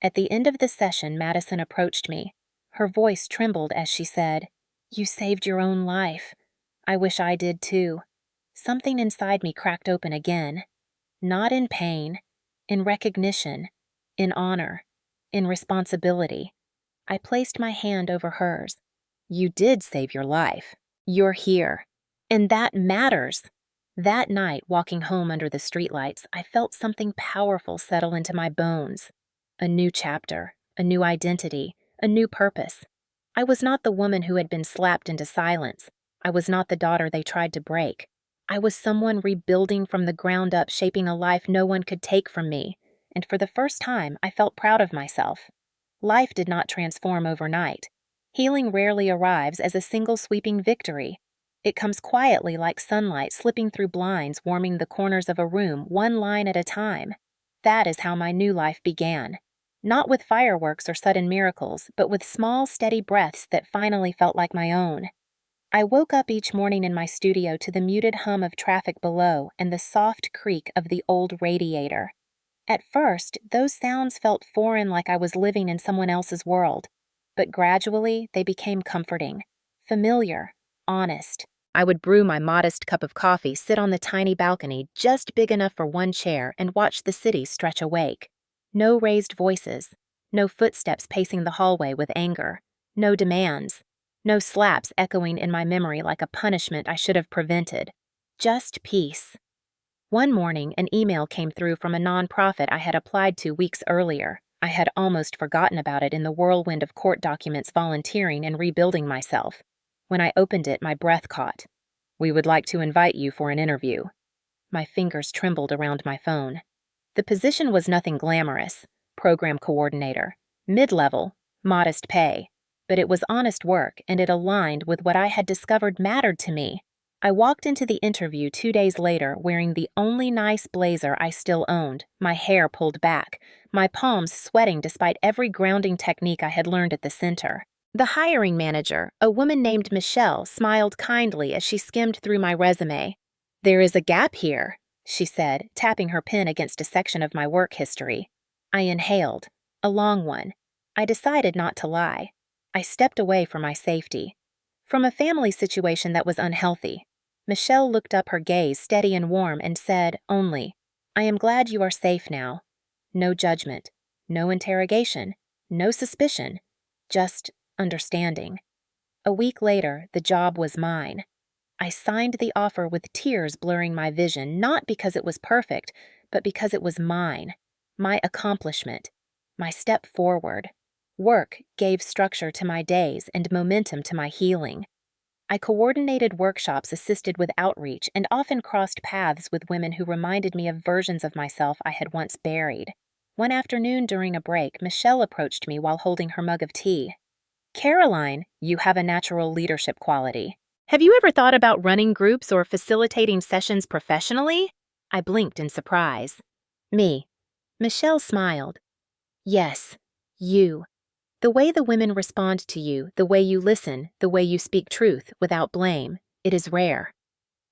At the end of the session, Madison approached me. Her voice trembled as she said, "You saved your own life. I wish I did too." Something inside me cracked open again. Not in pain, in recognition, in honor, in responsibility. I placed my hand over hers. "You did save your life. You're here. And that matters." That night, walking home under the streetlights, I felt something powerful settle into my bones. A new chapter, a new identity, a new purpose. I was not the woman who had been slapped into silence. I was not the daughter they tried to break. I was someone rebuilding from the ground up, shaping a life no one could take from me. And for the first time, I felt proud of myself. Life did not transform overnight. Healing rarely arrives as a single sweeping victory. It comes quietly like sunlight slipping through blinds, warming the corners of a room, one line at a time. That is how my new life began. Not with fireworks or sudden miracles, but with small, steady breaths that finally felt like my own. I woke up each morning in my studio to the muted hum of traffic below and the soft creak of the old radiator. At first, those sounds felt foreign, like I was living in someone else's world. But gradually, they became comforting, familiar, honest. I would brew my modest cup of coffee, sit on the tiny balcony just big enough for one chair, and watch the city stretch awake. No raised voices, no footsteps pacing the hallway with anger, no demands, no slaps echoing in my memory like a punishment I should have prevented. Just peace. One morning, an email came through from a nonprofit I had applied to weeks earlier. I had almost forgotten about it in the whirlwind of court documents, volunteering, and rebuilding myself. When I opened it, my breath caught. "We would like to invite you for an interview." My fingers trembled around my phone. The position was nothing glamorous. Program coordinator. Mid-level. Modest pay. But it was honest work, and it aligned with what I had discovered mattered to me. I walked into the interview 2 days later wearing the only nice blazer I still owned, my hair pulled back, my palms sweating despite every grounding technique I had learned at the center. The hiring manager, a woman named Michelle, smiled kindly as she skimmed through my resume. "There is a gap here," she said, tapping her pen against a section of my work history. I inhaled. A long one. I decided not to lie. I stepped away for my safety. From a family situation that was unhealthy. Michelle looked up, her gaze steady and warm, and said only, "I am glad you are safe now." No judgment, no interrogation, no suspicion, just understanding. A week later, the job was mine. I signed the offer with tears blurring my vision, not because it was perfect, but because it was mine, my accomplishment, my step forward. Work gave structure to my days and momentum to my healing. I coordinated workshops, assisted with outreach, and often crossed paths with women who reminded me of versions of myself I had once buried. One afternoon during a break, Michelle approached me while holding her mug of tea. "Caroline, you have a natural leadership quality. Have you ever thought about running groups or facilitating sessions professionally?" I blinked in surprise. "Me." Michelle smiled. "Yes, you. The way the women respond to you, the way you listen, the way you speak truth without blame, it is rare."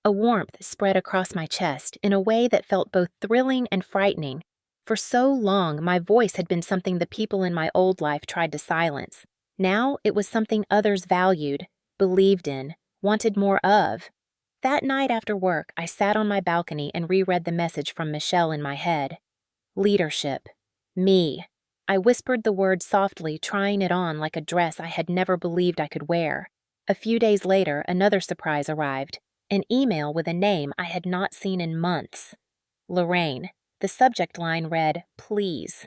A warmth spread across my chest in a way that felt both thrilling and frightening. For so long, my voice had been something the people in my old life tried to silence. Now it was something others valued, believed in, wanted more of. That night after work, I sat on my balcony and reread the message from Michelle in my head. Leadership. Me. I whispered the word softly, trying it on like a dress I had never believed I could wear. A few days later, another surprise arrived. An email with a name I had not seen in months. Lorraine. The subject line read, "Please."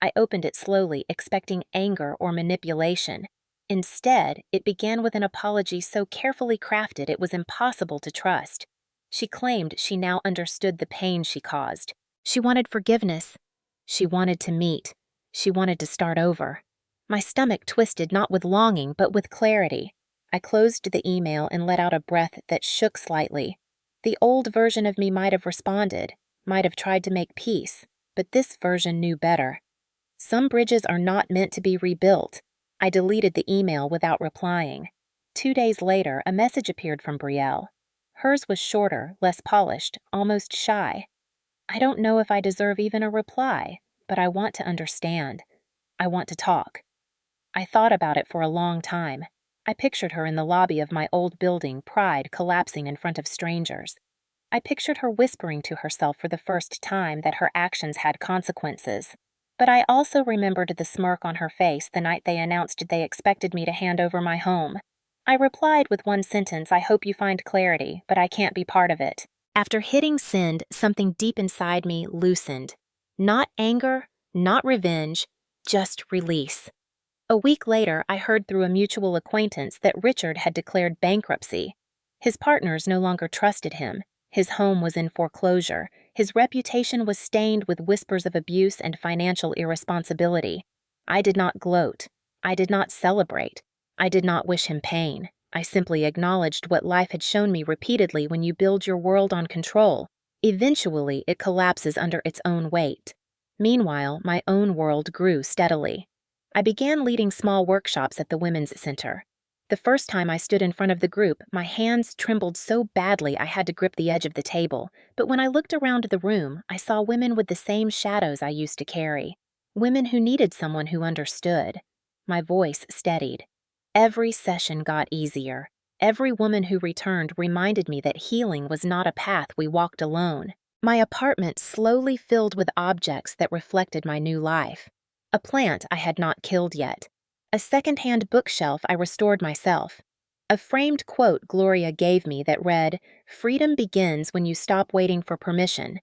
I opened it slowly, expecting anger or manipulation. Instead, it began with an apology so carefully crafted it was impossible to trust. She claimed she now understood the pain she caused. She wanted forgiveness. She wanted to meet. She wanted to start over. My stomach twisted not with longing, but with clarity. I closed the email and let out a breath that shook slightly. The old version of me might have responded, might have tried to make peace, but this version knew better. Some bridges are not meant to be rebuilt. I deleted the email without replying. 2 days later, a message appeared from Brielle. Hers was shorter, less polished, almost shy. I don't know if I deserve even a reply, but I want to understand. I want to talk. I thought about it for a long time. I pictured her in the lobby of my old building, pride collapsing in front of strangers. I pictured her whispering to herself for the first time that her actions had consequences. But I also remembered the smirk on her face the night they announced they expected me to hand over my home. I replied with one sentence, "I hope you find clarity, but I can't be part of it." After hitting send, something deep inside me loosened. Not anger, not revenge, Just release. A week later, I heard through a mutual acquaintance that Richard had declared bankruptcy. His partners no longer trusted him. His home was in foreclosure. His reputation was stained with whispers of abuse and financial irresponsibility. I did not gloat. I did not celebrate. I did not wish him pain. I simply acknowledged what life had shown me repeatedly: when you build your world on control, eventually it collapses under its own weight. Meanwhile, my own world grew steadily. I began leading small workshops at the Women's Center. The first time I stood in front of the group, my hands trembled so badly I had to grip the edge of the table. But when I looked around the room, I saw women with the same shadows I used to carry. Women who needed someone who understood. My voice steadied. Every session got easier. Every woman who returned reminded me that healing was not a path we walked alone. My apartment slowly filled with objects that reflected my new life. A plant I had not killed yet. A second-hand bookshelf I restored myself. A framed quote Gloria gave me that read, "Freedom begins when you stop waiting for permission."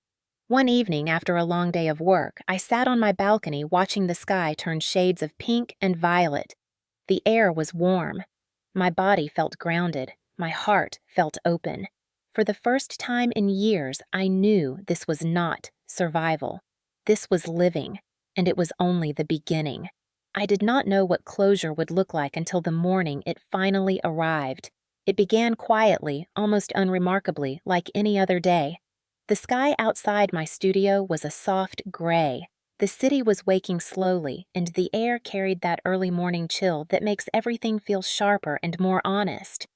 One evening after a long day of work, I sat on my balcony watching the sky turn shades of pink and violet. The air was warm. My body felt grounded. My heart felt open. For the first time in years, I knew this was not survival. This was living, and it was only the beginning. I did not know what closure would look like until the morning it finally arrived. It began quietly, almost unremarkably, like any other day. The sky outside my studio was a soft gray. The city was waking slowly, and the air carried that early morning chill that makes everything feel sharper and more honest.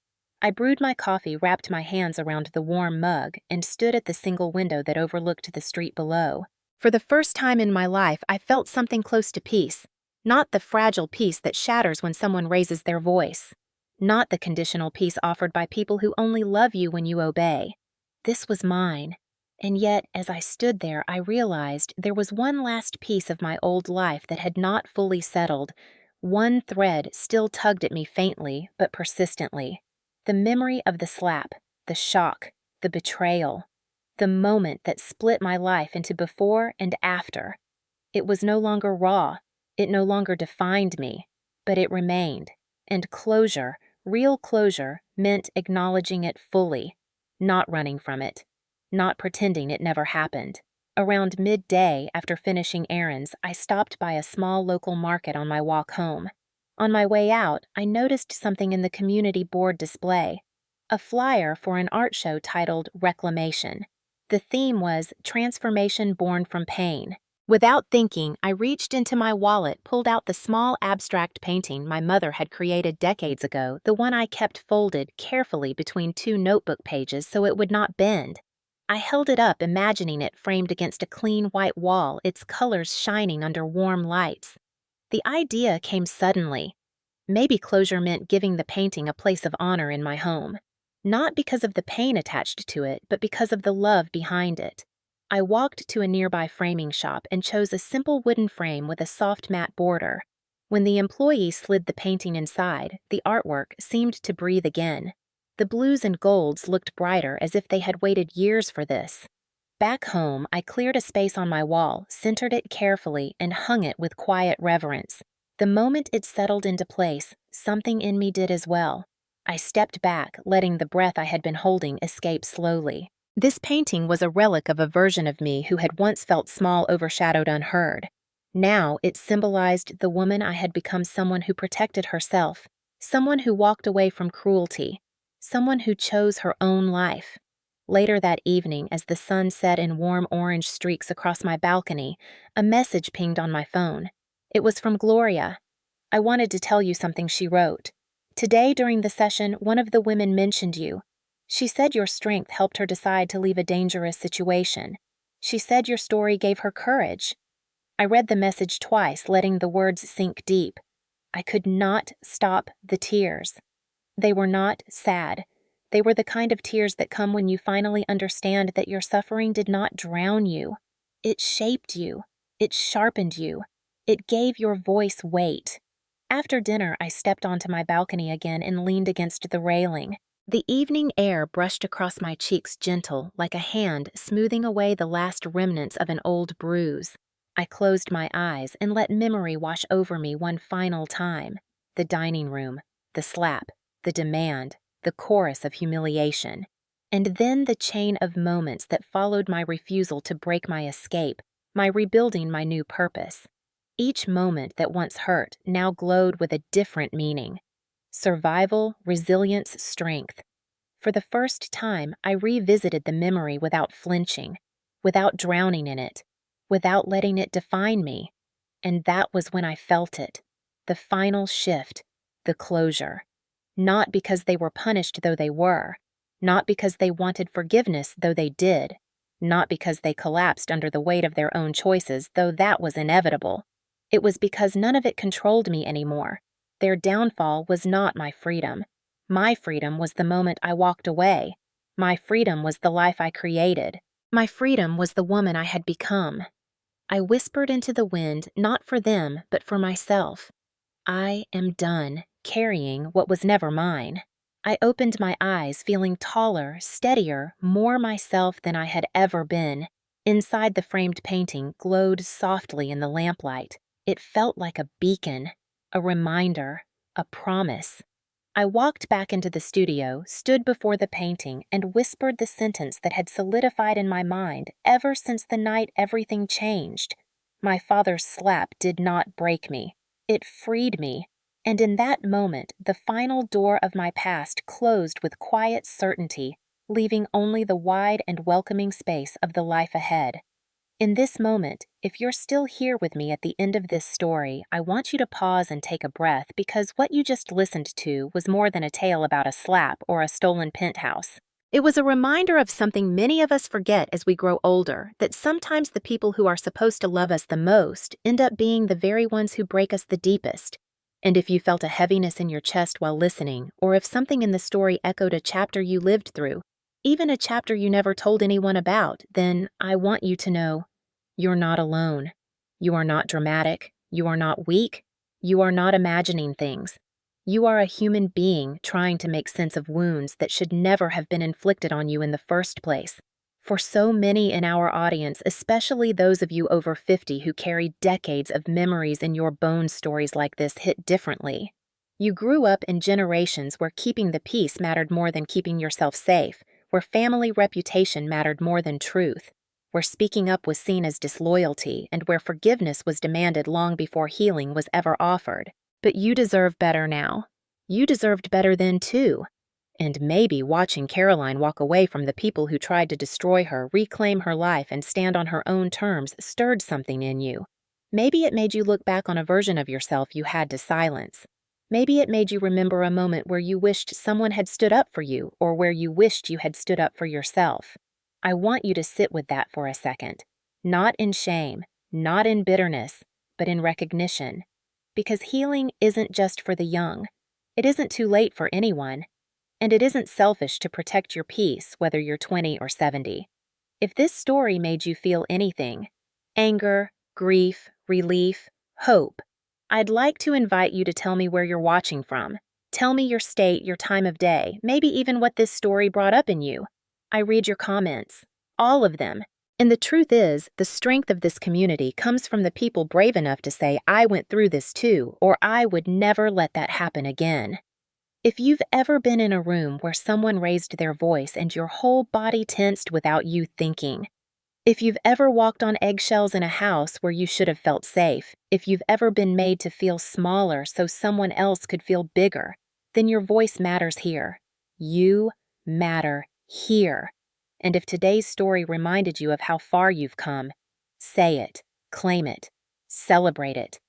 I brewed my coffee, wrapped my hands around the warm mug, and stood at the single window that overlooked the street below. For the first time in my life, I felt something close to peace. Not the fragile peace that shatters when someone raises their voice. Not the conditional peace offered by people who only love you when you obey. This was mine. And yet, as I stood there, I realized there was one last piece of my old life that had not fully settled. One thread still tugged at me faintly, but persistently. The memory of the slap, the shock, the betrayal. The moment that split my life into before and after. It was no longer raw. It no longer defined me, but it remained. And closure, real closure, meant acknowledging it fully, not running from it, not pretending it never happened. Around midday, after finishing errands, I stopped by a small local market on my walk home. On my way out, I noticed something in the community board display, a flyer for an art show titled Reclamation. The theme was Transformation Born from Pain. Without thinking, I reached into my wallet, pulled out the small abstract painting my mother had created decades ago, the one I kept folded carefully between two notebook pages so it would not bend. I held it up, imagining it framed against a clean white wall, its colors shining under warm lights. The idea came suddenly. Maybe closure meant giving the painting a place of honor in my home. Not because of the pain attached to it, but because of the love behind it. I walked to a nearby framing shop and chose a simple wooden frame with a soft matte border. When the employee slid the painting inside, the artwork seemed to breathe again. The blues and golds looked brighter, as if they had waited years for this. Back home, I cleared a space on my wall, centered it carefully, and hung it with quiet reverence. The moment it settled into place, something in me did as well. I stepped back, letting the breath I had been holding escape slowly. This painting was a relic of a version of me who had once felt small, overshadowed, unheard. Now it symbolized the woman I had become, someone who protected herself, someone who walked away from cruelty, someone who chose her own life. Later that evening, as the sun set in warm orange streaks across my balcony, a message pinged on my phone. It was from Gloria. "I wanted to tell you something," she wrote. "Today during the session, one of the women mentioned you. She said your strength helped her decide to leave a dangerous situation. She said your story gave her courage." I read the message twice, letting the words sink deep. I could not stop the tears. They were not sad. They were the kind of tears that come when you finally understand that your suffering did not drown you. It shaped you. It sharpened you. It gave your voice weight. After dinner, I stepped onto my balcony again and leaned against the railing. The evening air brushed across my cheeks, gentle, like a hand smoothing away the last remnants of an old bruise. I closed my eyes and let memory wash over me one final time. The dining room, the slap, the demand, the chorus of humiliation. And then the chain of moments that followed my refusal to break my escape, my rebuilding my new purpose. Each moment that once hurt now glowed with a different meaning. Survival, resilience, strength. For the first time, I revisited the memory without flinching, without drowning in it, without letting it define me. And that was when I felt it. The final shift, the closure. Not because they were punished though they were, not because they wanted forgiveness though they did, not because they collapsed under the weight of their own choices though that was inevitable. It was because none of it controlled me anymore. Their downfall was not my freedom. My freedom was the moment I walked away. My freedom was the life I created. My freedom was the woman I had become. I whispered into the wind, not for them, but for myself. I am done carrying what was never mine. I opened my eyes, feeling taller, steadier, more myself than I had ever been. Inside the framed painting glowed softly in the lamplight. It felt like a beacon, a reminder, a promise. I walked back into the studio, stood before the painting, and whispered the sentence that had solidified in my mind ever since the night everything changed. My father's slap did not break me. It freed me. And in that moment, the final door of my past closed with quiet certainty, leaving only the wide and welcoming space of the life ahead. In this moment, if you're still here with me at the end of this story, I want you to pause and take a breath because what you just listened to was more than a tale about a slap or a stolen penthouse. It was a reminder of something many of us forget as we grow older, that sometimes the people who are supposed to love us the most end up being the very ones who break us the deepest. And if you felt a heaviness in your chest while listening, or if something in the story echoed a chapter you lived through, even a chapter you never told anyone about, then I want you to know you're not alone. You are not dramatic. You are not weak. You are not imagining things. You are a human being trying to make sense of wounds that should never have been inflicted on you in the first place. For so many in our audience, especially those of you over 50 who carry decades of memories in your bone, stories like this hit differently. You grew up in generations where keeping the peace mattered more than keeping yourself safe, where family reputation mattered more than truth, where speaking up was seen as disloyalty, and where forgiveness was demanded long before healing was ever offered. But you deserve better now. You deserved better then, too. And maybe watching Caroline walk away from the people who tried to destroy her, reclaim her life, and stand on her own terms stirred something in you. Maybe it made you look back on a version of yourself you had to silence. Maybe it made you remember a moment where you wished someone had stood up for you, or where you wished you had stood up for yourself. I want you to sit with that for a second. Not in shame, not in bitterness, but in recognition. Because healing isn't just for the young. It isn't too late for anyone. And it isn't selfish to protect your peace, whether you're 20 or 70. If this story made you feel anything, anger, grief, relief, hope, I'd like to invite you to tell me where you're watching from. Tell me your state, your time of day, maybe even what this story brought up in you. I read your comments, all of them. And the truth is, the strength of this community comes from the people brave enough to say, I went through this too, or I would never let that happen again. If you've ever been in a room where someone raised their voice and your whole body tensed without you thinking, if you've ever walked on eggshells in a house where you should have felt safe, if you've ever been made to feel smaller so someone else could feel bigger, then your voice matters here. You matter here. And if today's story reminded you of how far you've come, say it, claim it, celebrate it.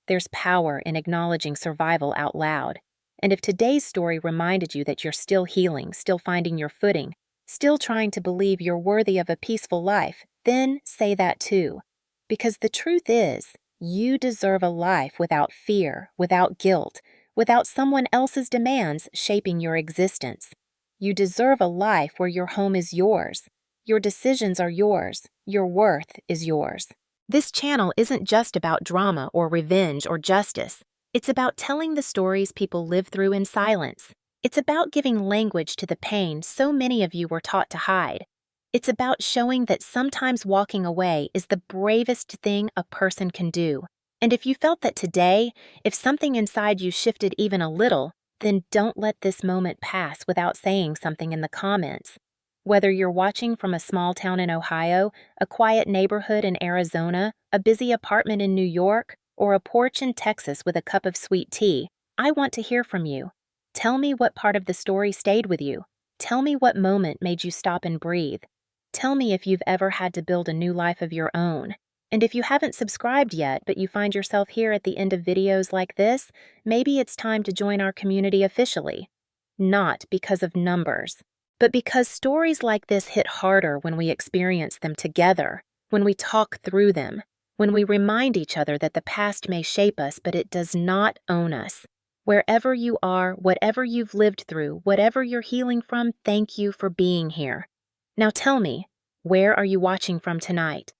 There's power in acknowledging survival out loud. And if today's story reminded you that you're still healing, still finding your footing, still trying to believe you're worthy of a peaceful life, then say that too. Because the truth is, you deserve a life without fear, without guilt, without someone else's demands shaping your existence. You deserve a life where your home is yours, your decisions are yours, your worth is yours. This channel isn't just about drama or revenge or justice. It's about telling the stories people live through in silence. It's about giving language to the pain so many of you were taught to hide. It's about showing that sometimes walking away is the bravest thing a person can do. And if you felt that today, if something inside you shifted even a little, then don't let this moment pass without saying something in the comments. Whether you're watching from a small town in Ohio, a quiet neighborhood in Arizona, a busy apartment in New York, or a porch in Texas with a cup of sweet tea, I want to hear from you. Tell me what part of the story stayed with you. Tell me what moment made you stop and breathe. Tell me if you've ever had to build a new life of your own. And if you haven't subscribed yet, but you find yourself here at the end of videos like this, maybe it's time to join our community officially. Not because of numbers, but because stories like this hit harder when we experience them together, when we talk through them, when we remind each other that the past may shape us, but it does not own us. Wherever you are, whatever you've lived through, whatever you're healing from, thank you for being here. Now tell me, where are you watching from tonight?